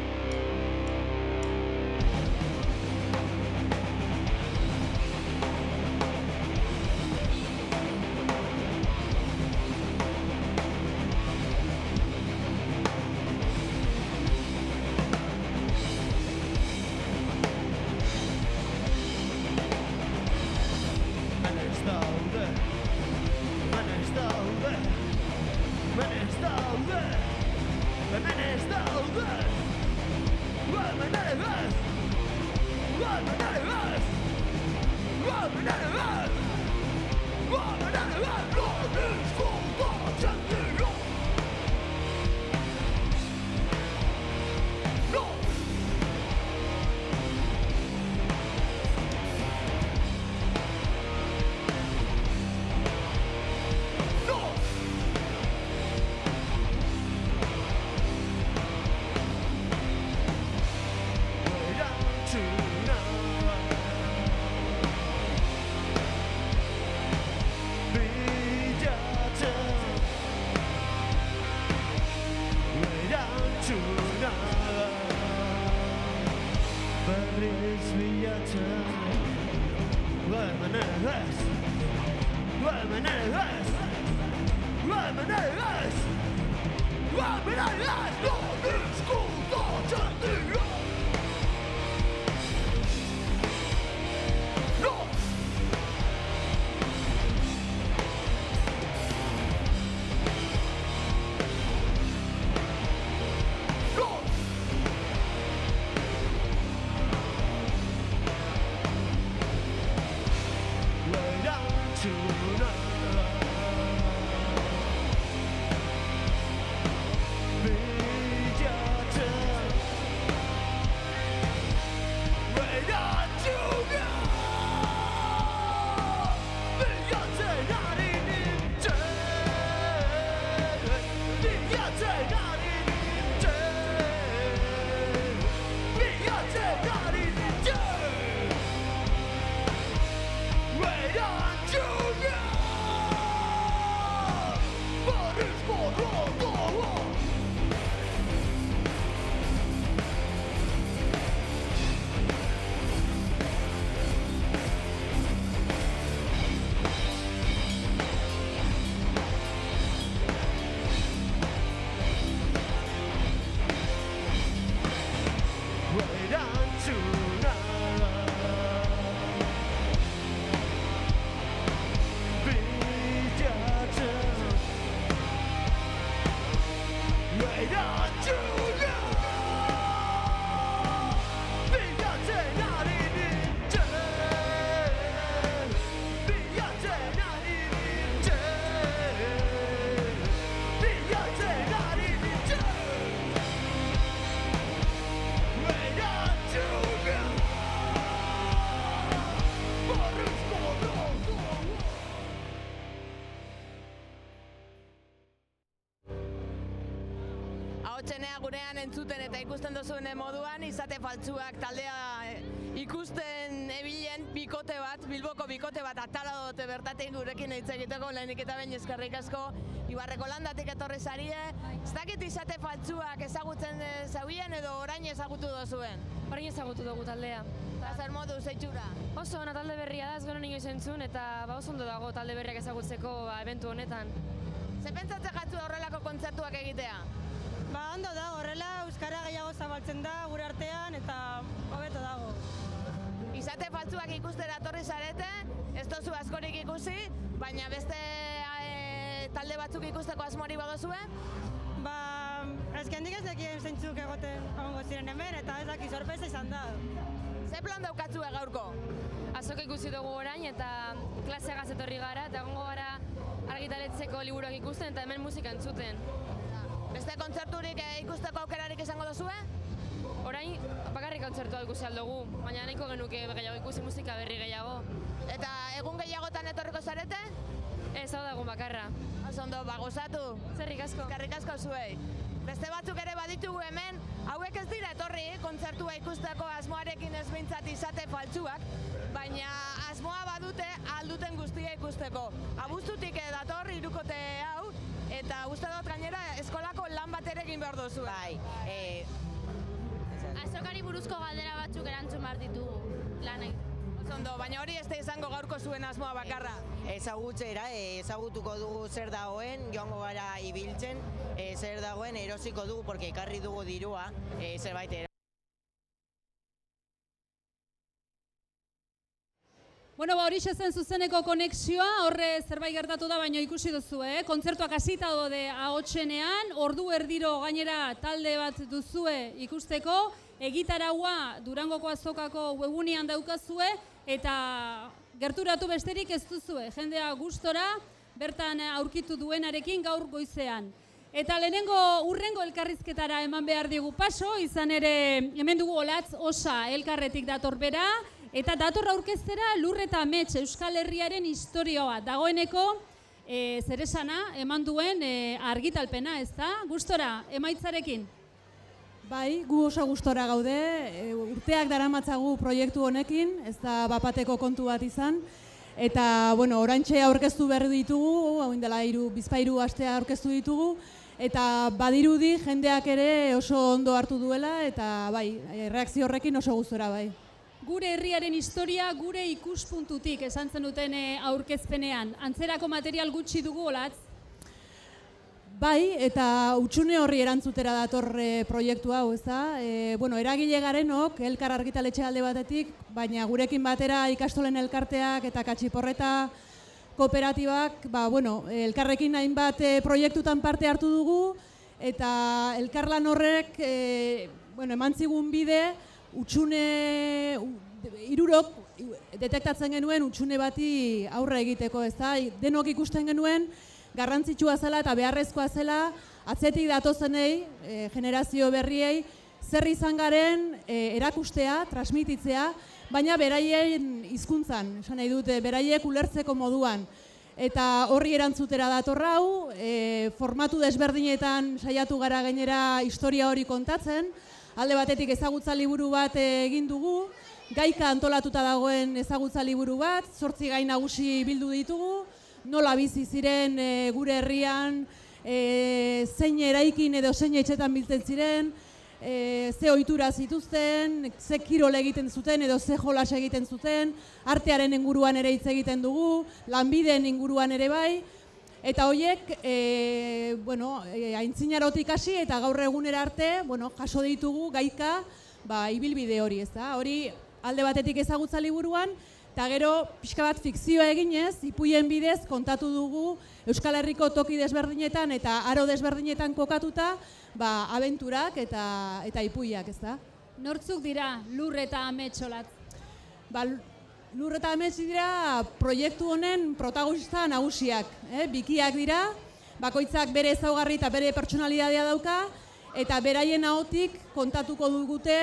G: Ahotsenea gurean entzuten eta ikusten duzuen moduan, izate faltsuak taldea ikusten ebilen bikote bat, Bilboko bikote bat atara dute bertatik gurekin hitz egiteko, lehenik eta behin eskerrik asko Ibarreko Landatik etorri zarie. Ez dakit izate faltsuak ezagutzen zauen edo orain ezagutu duzuen?
F: Orain ezagutu dugu taldea.
G: Eta zer modu, zeitxura?
F: Oso ona talde berria da, ez gero inoiz entzun eta oso ondo dago talde berriak ezagutzeko eventu honetan.
G: Ze pentsatzen jatzu horrelako kontzertuak egitea?
I: Ondo dago, horrela euskara gehiago zabaltzen da gure artean eta hobeto dago.
G: Izate faltsuak ikustera etorri zarete, ez dozu askorik ikusi, baina beste talde batzuk ikusteko asmori badozue?
I: Ezkendik ez dekien zeintzuk egoten egongo ziren hemen eta ez daki sorpresa izan da.
G: Ze plan daukatzue gaurko?
F: Azoka ikusi dugu orain eta klaseagaz etorri gara eta egongo gara argitaratzeko liburuak ikusten eta hemen musika entzuten.
G: Beste kontzerturik ikusteko aukerarik izango duzue?
F: Orain bakarrik kontzertua ikusi aldugu, baina nahiko genuke gehiago ikusi musika berri gehiago.
G: Eta egun gehiagotan etorriko zarete?
F: Ez, hau da egun bakarra.
G: Oso ondo, gozatu.
F: Zerrik asko.
G: Eskerrik asko zuei. Beste batzuk ere baditugu hemen, hauek ez dira etorri kontzertua ikusteko asmoarekin ez behintzat izate faltsuak, baina asmoa badute alduten guztia ikusteko. Abuztutik dator hirukote hau, eta uste dut gainera eskolako lan egin behar duzu.
A: Bai,
U: azokari buruzko galdera batzuk erantzun behar ditugu, lan egin.
G: Ondo, baina hori ez da izango gaurko zuen asmoa bakarra.
A: Ezagutzera, ezagutuko dugu zer dagoen, joango gara ibiltzen, zer dagoen erosiko dugu, porque ekarri dugu dirua, zerbait
E: Bueno, horixe zen zuzeneko konexioa, horre zerbait gertatu da, baina ikusi duzu, kontzertuak hasita daude ahotsenean, ordu erdiro gainera talde bat duzue ikusteko, egitaraua Durangoko azokako webgunean daukazue, eta gerturatu besterik ez duzue, jendea gustora bertan aurkitu duenarekin gaur goizean. Eta urrengo elkarrizketara eman behar digu paso, izan ere hemen dugu Olatz Osa elkarretik dator bera, eta dator aurkeztera Lur eta Amets Euskal Herriaren historioa. Dagoeneko zeresana eman duen argitalpena, ez da? Gustora, emaitzarekin?
V: Bai, gu oso gustora gaude, urteak daramatzagu proiektu honekin, ez da bapateko kontu bat izan. Eta, bueno, oraintxe aurkeztu berri ditugu, hau indela bizpairu astea aurkeztu ditugu, eta badirudi jendeak ere oso ondo hartu duela, eta bai, reakzio horrekin oso gustora bai.
E: Gure herriaren historia, gure ikuspuntutik esan zen duten aurkezpenean. Antzerako material gutxi dugu, Olatz?
V: Bai, eta hutsune horri erantzutera dator proiektu hau, ez da? Eragile garenok, elkar argitaletxe alde batetik, baina gurekin batera ikastolen elkarteak eta katxiporreta kooperatibak, elkarrekin hainbat proiektutan parte hartu dugu, eta elkarlan horrek eman zigun bide, hirurok detektatzen genuen hutsune bati aurre egiteko, ez da? Denok ikusten genuen, garrantzitsua zela eta beharrezkoa zela, atzetik datozenei, generazio berriei, zer izan garen erakustea, transmititzea, baina beraien hizkuntzan, esan nahi dute, beraiek ulertzeko moduan. Eta horri erantzutera dator hau, formatu desberdinetan saiatu gara gainera historia hori kontatzen, alde batetik ezagutza liburu bat egin dugu, gaika antolatuta dagoen ezagutza liburu bat, 8 gai nagusi bildu ditugu, nola bizi ziren gure herrian, zein eraikin edo zein etxetan biltzen ziren, ze ohitura zituzten, ze kirol egiten zuten edo ze jolas egiten zuten, artearen inguruan ere hitz egiten dugu, lanbideen inguruan ere bai, eta horiek aintzinarotik hasi eta gaur egunera arte jaso ditugu gaika ibilbide hori, ez da? Hori alde batetik ezagutza liburuan, eta gero pixka bat fikzioa eginez, ipuien bidez kontatu dugu Euskal Herriko toki desberdinetan eta aro desberdinetan kokatuta abenturak eta ipuiak, ez da?
E: Nortzuk dira Lur eta Amets, Olatz?
V: Lur eta Amets dira proiektu honen protagonista nagusiak, bikiak dira, bakoitzak bere ezaugarri eta bere pertsonalitatea dauka, eta beraien ahotik kontatuko dugute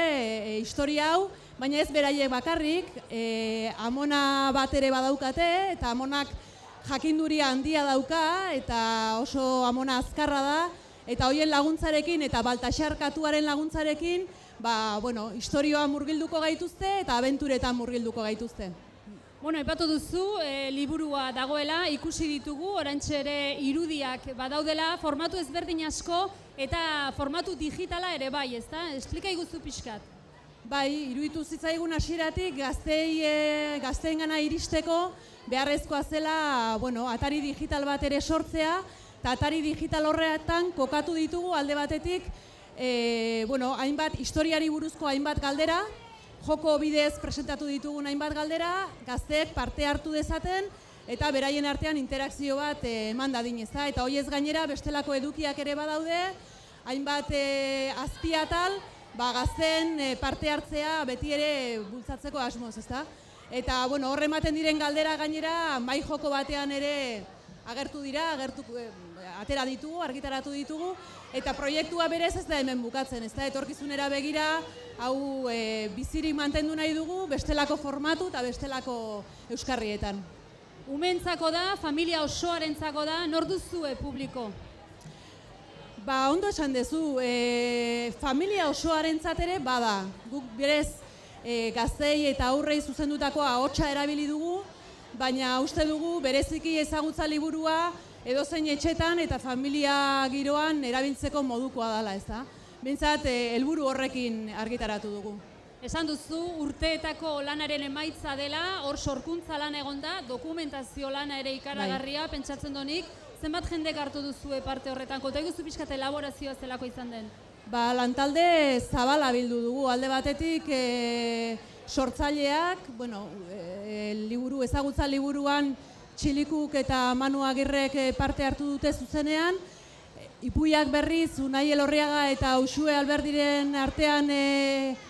V: historia hau, baina ez beraiek bakarrik, amona bat ere badaukate, eta amonak jakinduria handia dauka, eta oso amona azkarra da, eta hoien laguntzarekin eta Baltasar-katuaren laguntzarekin, historioa murgilduko gaituzte eta abenturetan murgilduko gaituzte.
E: Aipatu duzu, liburua dagoela, ikusi ditugu, oraintxe ere irudiak badaudela, formatu ezberdin asko eta formatu digitala ere bai, ezta? Esplika iguzu pixkat.
V: Bai, iruditu zitzaigun hasieratik gazteengana iristeko beharrezkoa zela, atari digital bat ere sortzea, eta atari digital horretan kokatu ditugu alde batetik, hainbat historiari buruzko hainbat galdera, joko bidez presentatu ditugun hainbat galdera, gazteek parte hartu dezaten, eta beraien artean interakzio bat eman dadin, ezta? Eta hoiez gainera bestelako edukiak ere badaude, hainbat azpiatal, gazten parte hartzea beti ere bultzatzeko asmoz, ezta? Eta horre ematen diren galdera gainera mai joko batean ere agertu dira, atera ditugu, argitaratu ditugu, eta proiektua berez ez da hemen bukatzen, ezta? Etorkizunera begira, hau bizirik mantendu nahi dugu, bestelako formatu eta bestelako euskarrietan.
E: Umentzako da, familia osoarentzako da, nor duzue publiko?
V: Ondo esan duzu, familia osoarentzat ere bada. Guk berez gaztei eta aurrei zuzendutako ahotsa erabili dugu, baina uste dugu bereziki ezagutza liburua edozein etxetan eta familia giroan erabiltzeko modukoa dela, ez da? Behintzat, helburu horrekin argitaratu dugu.
E: Esan duzu, urteetako lanaren emaitza dela, hor sorkuntza lan egonda, dokumentazio lana ere ikaragarria, pentsatzen donik, zenbat jendek hartu duzue parte horretan, konta iguzu pixkat elaborazioa zelako izan den?
V: Lantalde zabala bildu dugu, alde batetik sortzaileak, ezagutza liburuan Txilikuk eta Manu Agirrek parte hartu dute zuzenean, Ipuiak berriz, Unai Elorriaga eta Uxue Alberdiren artean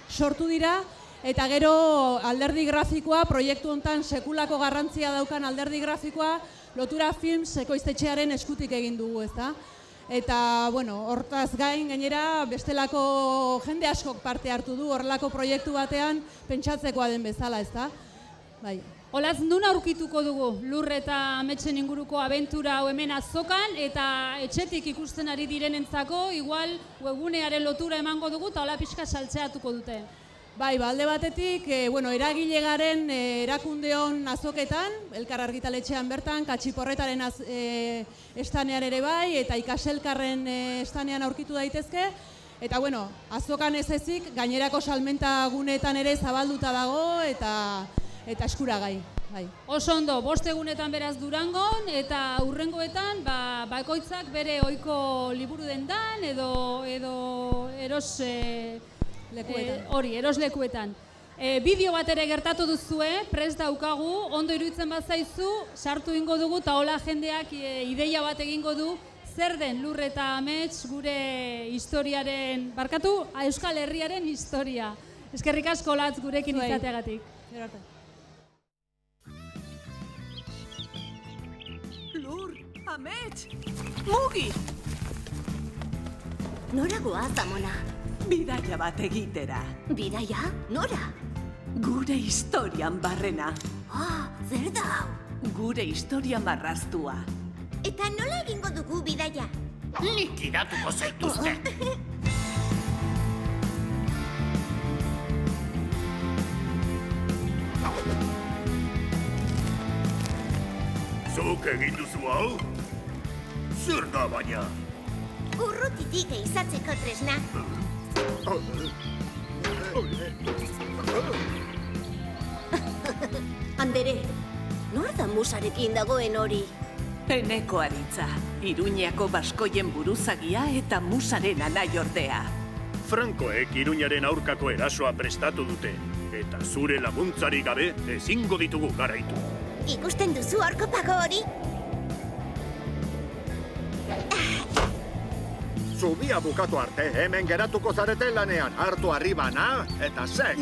V: sortu dira, eta gero alderdi grafikoa, proiektu honetan sekulako garrantzia daukan alderdi grafikoa, Lotura Films ekoiztetxearen eskutik egin dugu, ezta? Eta, hortaz gain, gainera, bestelako jende askok parte hartu du, horrelako proiektu batean pentsatzekoa den bezala, ezta? Bai.
E: Olaz, nun aurkituko dugu Lur eta Ametsen inguruko abentura hau hemen azokan, eta etxetik ikusten ari direnentzako, igual webgunearen lotura emango dugu, eta hola pixka saltzeatuko dute.
V: Bai, alde batetik, eragile garen erakundeon azoketan, Elkar Argitaletxean bertan, Katxiporretaren estanean ere bai, eta Ikaselkarren estanean aurkitu daitezke, eta azokan ez ezik, gainerako salmenta guneetan ere zabalduta dago, eta eskuragai.
E: Oso ondo, 5 egunetan beraz Durangon, eta hurrengoetan bakoitzak bere ohiko liburu dendan edo eroslekuetan. Bideo bat ere gertatu duzue, prest daukagu, ondo iruditzen bazaizu, sartu ingo dugu, eta hola jendeak ideia bat egingo du, zer den Lur eta Amets gure historiaren, Euskal Herriaren historia. Eskerrik asko Olatz gurekin izateagatik.
K: Lur, Amets, Mugi!
L: Nora goaz, amona?
K: Bidaia bat egitera.
L: Bidaia? Nora?
K: Gure historian barrena.
L: Zer da hau?
K: Gure historia marraztua.
L: Eta nola egingo dugu bidaia?
B: Nik iratuko zaituzte. Zuk egin duzu hau? Zer da baina?
L: Urrutitik eizatzeko tresna. Andere, nor da musarekin dagoen hori?
K: Eneko Aritza, Iruñako baskoien buruzagia eta musaren anaiordea.
B: Frankoek Iruñaren aurkako erasoa prestatu dute, eta zure laguntzari gabe ezingo ditugu garaitu.
L: Ikusten duzu horko pago hori?
W: Zubia bukatu arte, hemen geratuko zarete lanean, hartu arribana eta zek.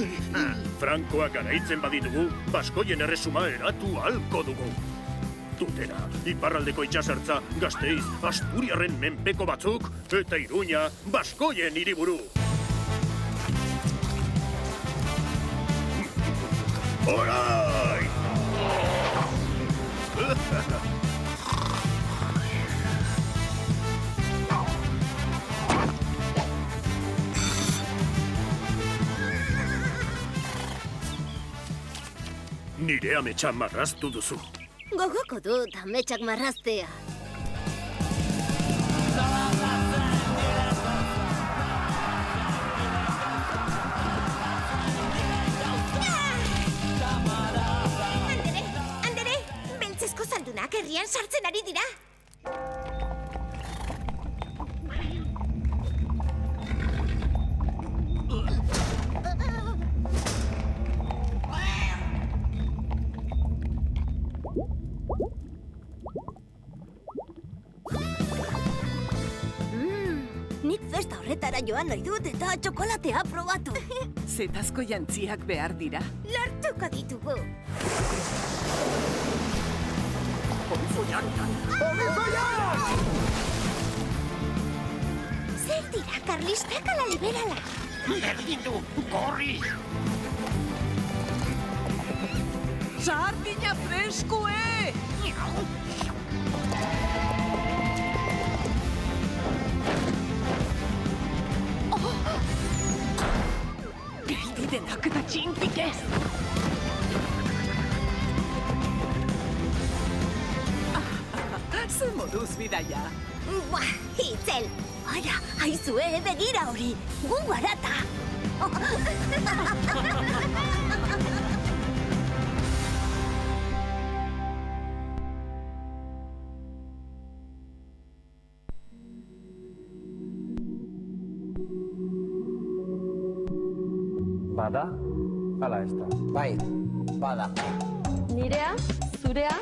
B: Frankoak garaitzen baditugu, baskoien erresuma eratu halko dugu. Tutera, iparraldeko itxasertza, Gasteiz, Asturiarren menpeko batzuk, eta Iruña, baskoien hiriburu. Orai! Nire ametsa marraztu duzu.
L: Gogoko dut ametsak marraztea. Andere, beltzezko zaldunak herrian sartzen ari dira. Nik festa horretara joan nahi dut eta txokolatea probatu.
K: Zetazko jantziak behar dira.
L: Lortuko ditugu.
W: Polizoiak!
L: Zer dira, karlistak ala liberala?
B: Berdin du, gorri!
K: Sardina freskue! Geldidenak da txintik ez! Ze moduz bidaia.
L: Buah, Itzel! Ara, haizue, begira hori! Gu garata!
M: Bada, ala ez da.
C: Bai, bada.
F: Nirea, zurea,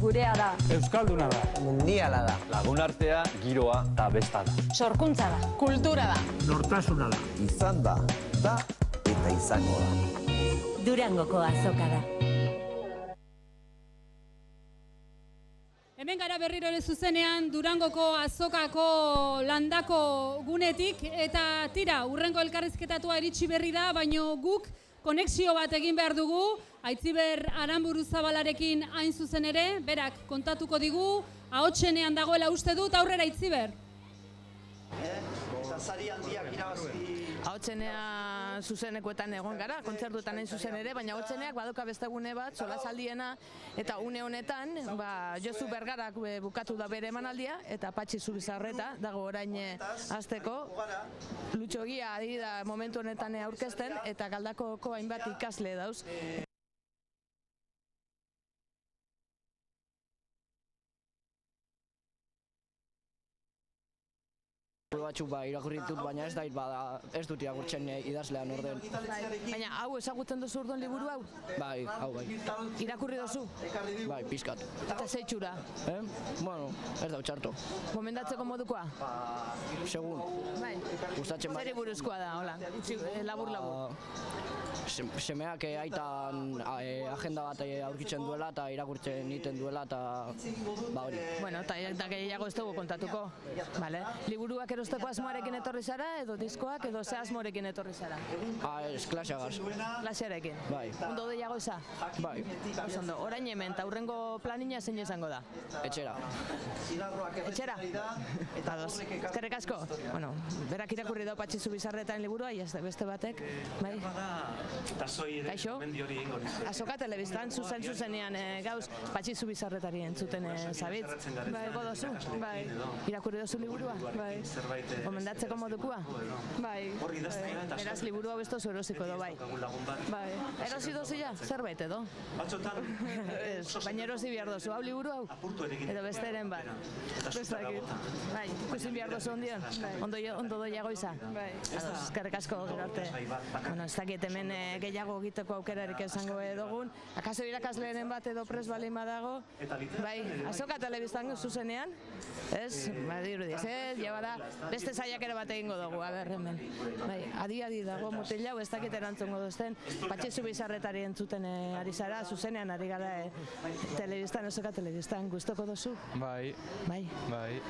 F: gurea da.
M: Euskalduna da.
C: Mundiala da.
M: Lagunartea, giroa eta besta da.
Q: Sorkuntza da. Kultura da.
B: Nortasuna da.
C: Izan da eta izango da.
D: Durangoko azoka da.
E: Hemen gara berriro ere zuzenean Durangoko azokako landako gunetik eta tira, urrengo elkarrizketatua iritsi berri da, baino guk konexio bat egin behar dugu, Aitziber Aranburuzabalarekin hain zuzen ere, berak kontatuko digu, ahotsenean dagoela uste dut, aurrera Aitziber.
C: Eta sari handiak irabazi.
G: Ahotsenea zuzenekoetan egon gara, kontzertuetan hain zuzen ere, baina ahotseneak badoka beste gune bat, solasaldiena, eta une honetan, Josu Bergarak bukatu da bere emanaldia, eta Patxi Zubizarreta dago orain hasteko. Lutxogia ari da momentu honetan aurkezten, eta Galdakoko hainbat ikasle dauz.
C: Batzuk irakurri ditut, baina ez dut irakurtzen idazlean orden.
G: Baina hau ezagutzen duzu orduan liburu hau?
C: Bai, hau bai.
G: Irakurri duzu?
C: Bai, pizkat.
G: Eta zeitxura?
C: Bueno, ez da txarto.
G: Gomendatzeko modukoa?
C: Segun.
G: Bai.
C: Gustatzen bai.
G: Zeri buruzkoa da, hola? Labur-labur.
C: Semeak aitan agenda bat aurkitzen duela eta irakurtzen egiten duela eta hori.
G: Bueno, eta gehiago ez dugu kontatuko. Liburuak erosteko asmoarekin etorri zara, edo diskoak, edo ze asmorekin etorri zara?
C: Ez klaseagaz.
G: Klasearekin?
C: Bai.
G: Ondo gehiago eza?
C: Bai.
G: Ondo, orain hemen, eta hurrengo planina zein izango da?
C: Etxera.
G: Etxera? Ados. Eskerrik asko? Bueno, berak irakurri dau Patxi Zubizarretaren liburua, beste batek. Bai? Kaixo? Azoka telebistan, zuzenean gauz Patxi Zubizarretari entzuten zabitz. Bai, godozu? Bai. Irakurri dozu liburua? Bai. Gomendatzeko modukua? Bai. Beraz, liburu hau ez dozu erosiko edo, bai. Bai. Erosi dozu ja? Zerbait edo? Baina erosi behar dozu, hau liburu hau? Edo beste eren bat? Bai, ikusin behar dozu ondion? Ondo doiago izan? Bai. Eskerrik asko gero arte. Bueno, ez dakit hemen gehiago egiteko aukerarik esango edogun. Akaso irakaslearen bat edo pres balin badago? Bai, azoka telebistan zuzenean? Ez, badirudiz, da, beste saiakera bat egingo dugu, hemen. Bai, adi dago mutila, ez dakit erantzungo duzten, Patxi Zubizarretari entzuten ari zara, zuzenean ari gara telebistan, azoka telebistan, gustoko duzu?
J: Bai.
G: Bai? Bai.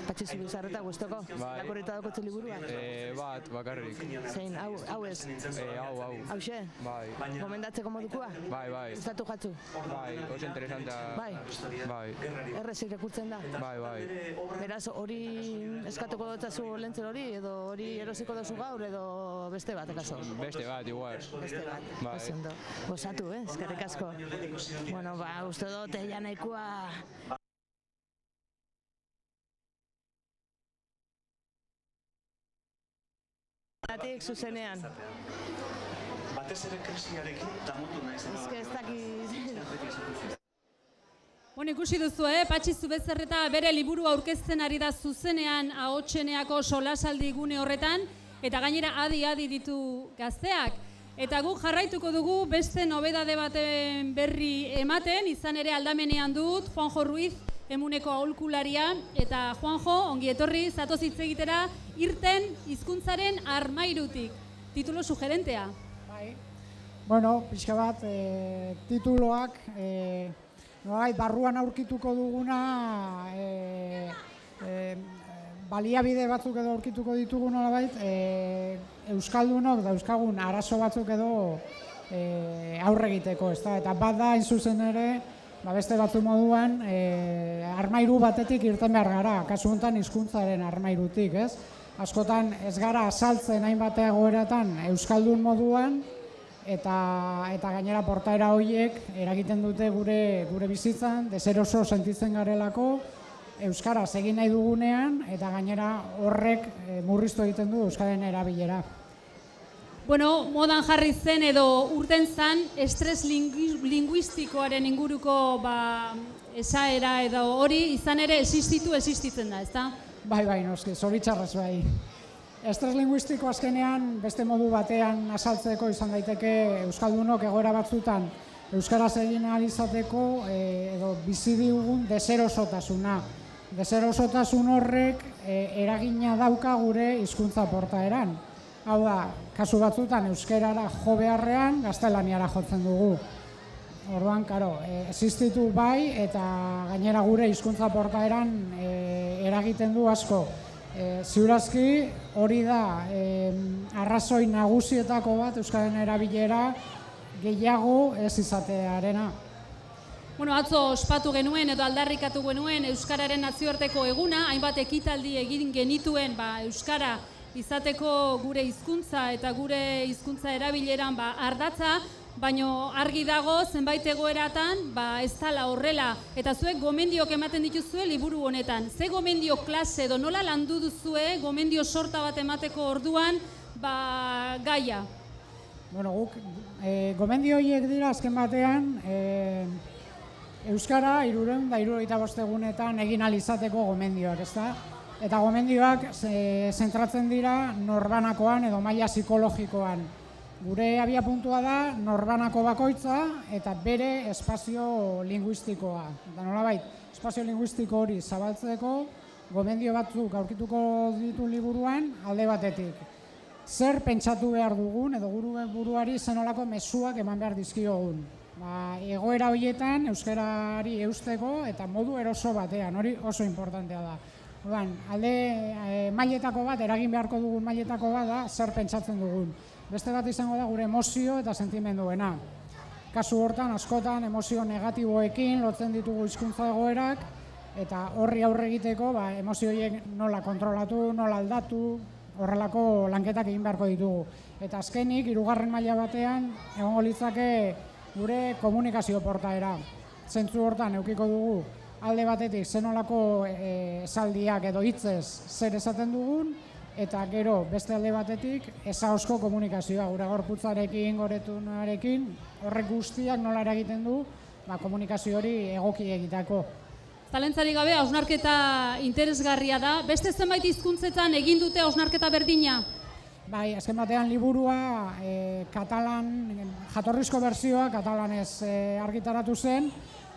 G: Patxi Zubizarreta gustoko? Irakurrita daukotze liburua?
J: Bat, bakarrik.
G: Zein, hau ez?
J: Hau.
G: Hauxe?
J: Bai.
G: Gomendatzeko modukoa?
J: Bai.
G: Gustatu jatzu?
J: Bai, oso interesanta.
G: Bai. Errez irakurtzen da?
J: Bai.
G: Beraz, hori eskatuko dutzazu lentzer hori, edo hori erosiko duzu gaur, edo beste bat, ekaso?
J: Beste bat, igual.
G: Beste bat,
J: bai.
G: Ondo. Gozatu, eskerrik asko. Bueno, uste dut, ja nahikoa... Batik zuzenean.
B: Batez ere krisiarekin damutu nahi zen.
G: Ez dakit...
E: Bueno, ikusi duzu, Patxi Zubizarreta bere liburu aurkezten ari da zuzenean ahotseneako solasaldi gune horretan, eta gainera adi ditu gazteak. Eta guk jarraituko dugu beste nobedade baten berri ematen, izan ere aldamenean dut Juanjo Ruiz, Emuneko aholkularia, eta Juanjo, ongi etorri, zatoz hitz egitera, irten hizkuntzaren armairutik. Titulo sugerentea.
N: Bai. Bueno, pixka bat, tituloak, barruan aurkituko duguna, baliabide batzuk edo aurkituko ditugu nolabait, euskaldunok dauzkagun arazo batzuk edo aurre egiteko, ezta? Eta bat da, hain zuzen ere, beste batzu moduan, armairu batetik irten behar gara, kasu honetan hizkuntzaren armairutik, ez? Askotan ez gara azaltzen hainbat egoeratan euskaldun moduan, eta gainera portaera horiek eragiten dute gure bizitzan, deseroso sentitzen garelako, euskaraz egin nahi dugunean, eta gainera horrek murriztu egiten du euskararen erabilera.
E: Bueno, modan jarri zen edo urten zen estres linguistikoaren inguruko esaera edo hori izan ere existitzen da, ezta?
N: Bai, noski, zoritxarrez bai. Estres linguistiko azkenean beste modu batean azaltzeko izan daiteke euskaldunok egoera batzutan euskaraz egin ahal izateko edo bizi digun deserosotasuna. Deserosotasun horrek eragina dauka gure hizkuntza portaeran. Hau da, kasu batzutan euskerara jo beharrean gaztelaniara jotzen dugu. Orduan, karo, existitu bai eta gainera gure hizkuntza portaeran eragiten du asko. Ziurazki hori da arrazoi nagusietako bat euskararen erabilera gehiago ez izatearena.
E: Bueno, atzo ospatu genuen edo aldarrikatu genuen euskararen nazioarteko eguna, hainbat ekitaldi egin genituen euskara izateko gure hizkuntza eta gure hizkuntza erabileran ardatza, baino argi dago zenbait egoeratan ez dela horrela, eta zuek gomendiok ematen dituzue liburu honetan. Ze gomendio klase edo nola landu duzue gomendio sorta bat emateko orduan gaia?
N: Bueno, guk gomendio horiek dira azken batean euskara 365 egunetan egin ahal izateko gomendioak, ezta? Eta gomendioak zentratzen dira norbanakoan edo maila psikologikoan. Gure abiapuntua da norbanako bakoitza eta bere espazio linguistikoa. Eta nolabait, espazio linguistiko hori zabaltzeko gomendio batzuk aurkituko ditu liburuan alde batetik. Zer pentsatu behar dugun edo buruari zenolako mezuak eman behar dizkiogun. Egoera horietan euskarari eusteko eta modu eroso batean, hori oso importantea da. Alde mailetako bat, eragin beharko dugun mailetako bat da zer pentsatzen dugun. Beste bat izango da gure emozio eta sentimenduena. Kasu hortan, askotan, emozio negatiboekin lotzen ditugu hizkuntza egoerak, eta horri aurre egiteko emozio horiek nola kontrolatu, nola aldatu, horrelako lanketak egin beharko ditugu. Eta azkenik, 3. maila batean, egongo litzake gure komunikazio portaera. Zentzu hortan edukiko dugu alde batetik zenolako esaldiak edo hitzez zer esaten dugun, eta gero beste alde batetik ezahozko komunikazioa, gure gorputzarekin, goretunarekin, horrek guztiak nola eragiten du komunikazio hori egoki egiteko.
E: Zalantzarik gabe, hausnarketa interesgarria da. Beste zenbait hizkuntzetan egin dute hausnarketa berdina?
N: Bai, azken batean liburua jatorrizko bertsioa katalanez argitaratu zen,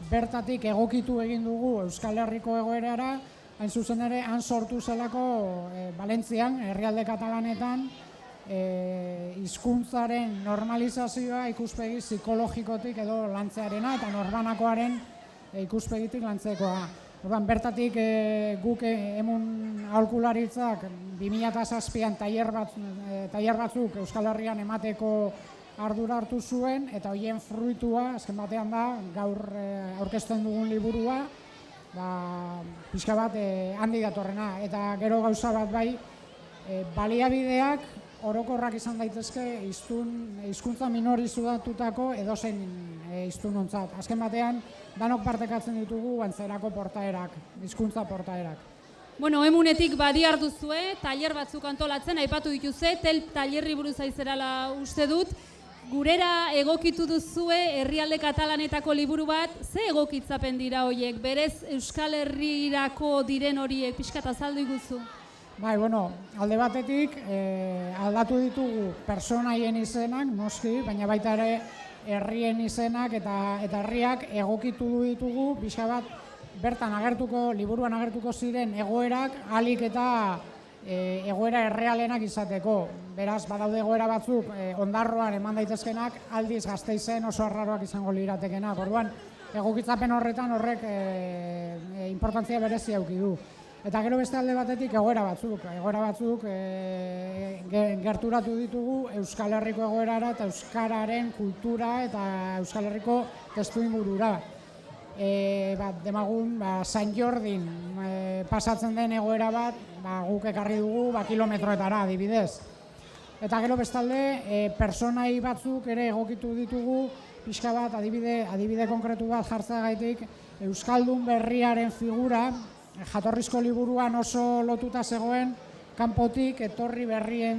N: bertatik egokitu egin dugu Euskal Herriko egoerara, hain zuzen ere, han sortu zelako Valentzian, herrialde katalanetan, hizkuntzaren normalizazioa ikuspegi psikologikotik edo lantzearena eta norbanakoaren ikuspegitik lantzekoa. Bertatik guk emun aholkularitzak 2007an tailer batzuk Euskal Herrian emateko ardura hartu zuen, eta horien fruitua, azken batean da, gaur aurkezten dugun liburua, pixka bat handi datorrena. Eta gero gauza bat bai, baliabideak orokorrak izan daitezke hizkuntza minorizudatutako edozein hiztunontzat. Azken batean, danok partekatzen ditugu antzerako portaerak, hizkuntza portaerak.
E: Bueno, emunetik badiar duzue, tailer batzuk antolatzen, aipatu dituzue, tailerri buruz aizerala uste dut. Gurera egokitu duzue herrialde katalanetako liburu bat, ze egokitzapen dira horiek? Berez Euskal Herrirako diren horiek pixkat azaldu iguzu?
N: Bai, bueno, alde batetik aldatu ditugu personaien izenak, noski, baina baita ere herrien izenak eta herriak egokitu ditugu, pixka bat bertan liburuan agertuko ziren egoerak ahalik eta egoera errealenak izateko. Beraz, badaude egoera batzuk Ondarroan eman daitezkenak, aldiz Gasteizen oso arraroak izango liratekenak. Orduan, egokitzapen horretan horrek importantzia berezia eduki du. Eta gero beste alde batetik egoera batzuk gerturatu ditugu Euskal Herriko egoerara eta euskararen kultura eta Euskal Herriko testuingurura. Demagun, San Jordin pasatzen den egoera bat, guk ekarri dugu kilometroetara adibidez. Eta gero bestalde, personai batzuk ere egokitu ditugu, pixka bat adibide konkretu bat jartzea gaitik, Euskaldun berriaren figura jatorrizko liburuan oso lotuta zegoen kanpotik etorri berriei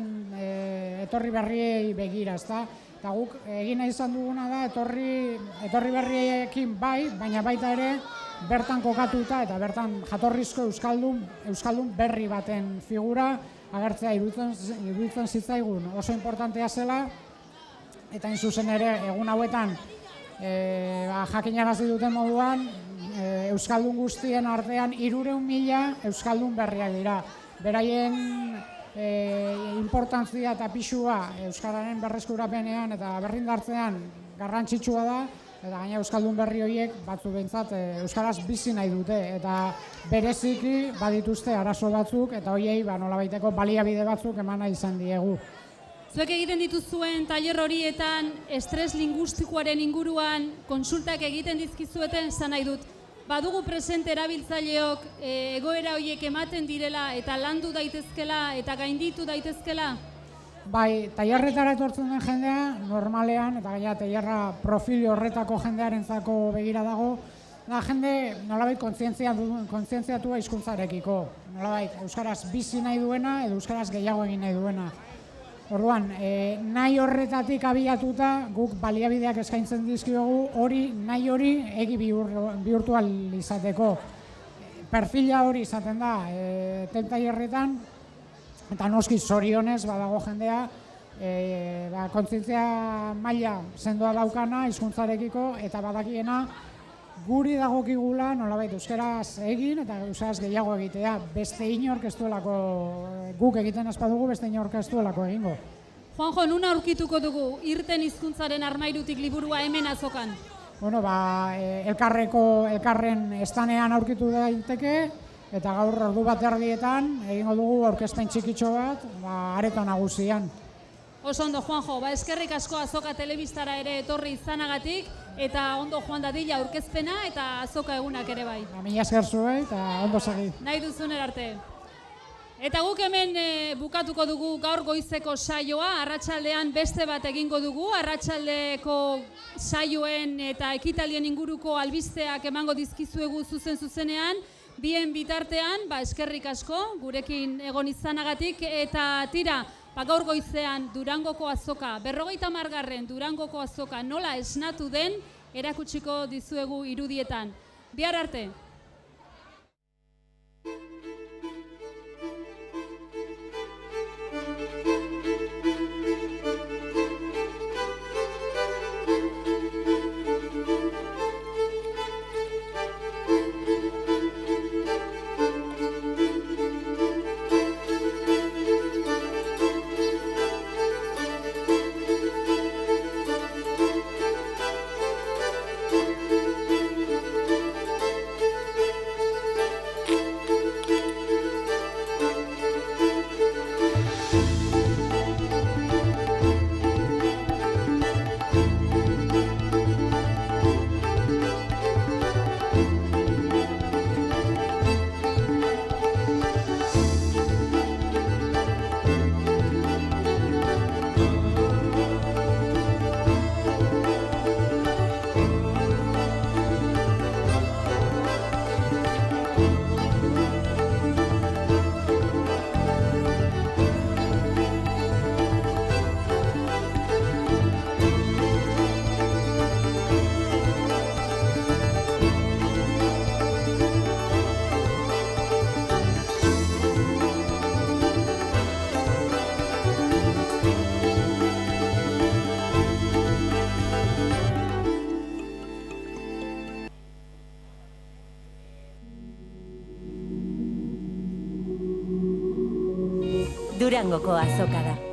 N: begira, ezta? Eta guk egin nahi izan duguna da etorri berriekin bai, baina baita ere bertan kokatuta eta bertan jatorrizko euskaldun berri baten figura agertzea iruditzen zitzaigun oso importantea zela, eta hain zuzen ere egun hauetan jakinarazi duten moduan euskaldun guztien artean 300.000 euskaldun berriak dira. Beraien importantzia eta pisua euskararen berreskurapenean eta berrindartzean garrantzitsua da, eta gaina euskaldun berri horiek batzu behintzat euskaraz bizi nahi dute, eta bereziki badituzte arazo batzuk, eta horiei nolabaiteko baliabide batzuk eman nahi izan diegu.
E: Zuek egiten dituzuen tailer horietan estres lingustikoaren inguruan konsultak egiten dizkizueten esan nahi dut. Badugu presente erabiltzaileok egoera horiek ematen direla eta landu daitezkela eta gainditu daitezkela?
N: Bai, tailerretara etortzen den jendea normalean, eta gaina tailerra profil horretako jendearentzako begira dago, da jende nolabait kontzientziatua hizkuntzarekiko. Nolabait euskaraz bizi nahi duena edo euskaraz gehiago egin nahi duena. Orduan, nahi horretatik abiatuta guk baliabideak eskaintzen dizkiogu nahi hori egi bihurtu ahal izateko. Perfila hori izaten da tailerretan, eta noski zorionez badago jendea kontzientzia maila sendoa daukana hizkuntzarekiko, eta badakiena guri dagokigula nolabait euskaraz egin eta euskaraz gehiago egitea. Beste inork ez duelako, guk egiten ez badugu beste inork ez duelako egingo.
E: Juanjo, nuna aurkituko dugu irten hizkuntzaren armairutik liburua hemen azokan?
N: Bueno, elkarren estanean aurkitu daiteke, eta gaur ordu bat erdietan egingo dugu aurkezpen txikitxo bat areto nagusian.
E: Oso ondo, Juanjo, eskerrik asko Azoka Telebistara ere etorri izanagatik, eta ondo joan dadila aurkezpena eta Azoka egunak ere bai.
N: Mila esker zuei eta ondo segi.
E: Nahi duzun arte. Eta guk hemen bukatuko dugu gaur goizeko saioa, arratsaldean beste bat egingo dugu, arratsaldeko saioen eta ekitaldien inguruko albisteak emango dizkizuegu zuzenean, bien bitartean, eskerrik asko, gurekin egon izanagatik, eta tira, gaur goizean Durangoko Azoka, 50. Durangoko Azoka nola esnatu den erakutsiko dizuegu irudietan. Bihar arte!
D: Durangoko Azoka da.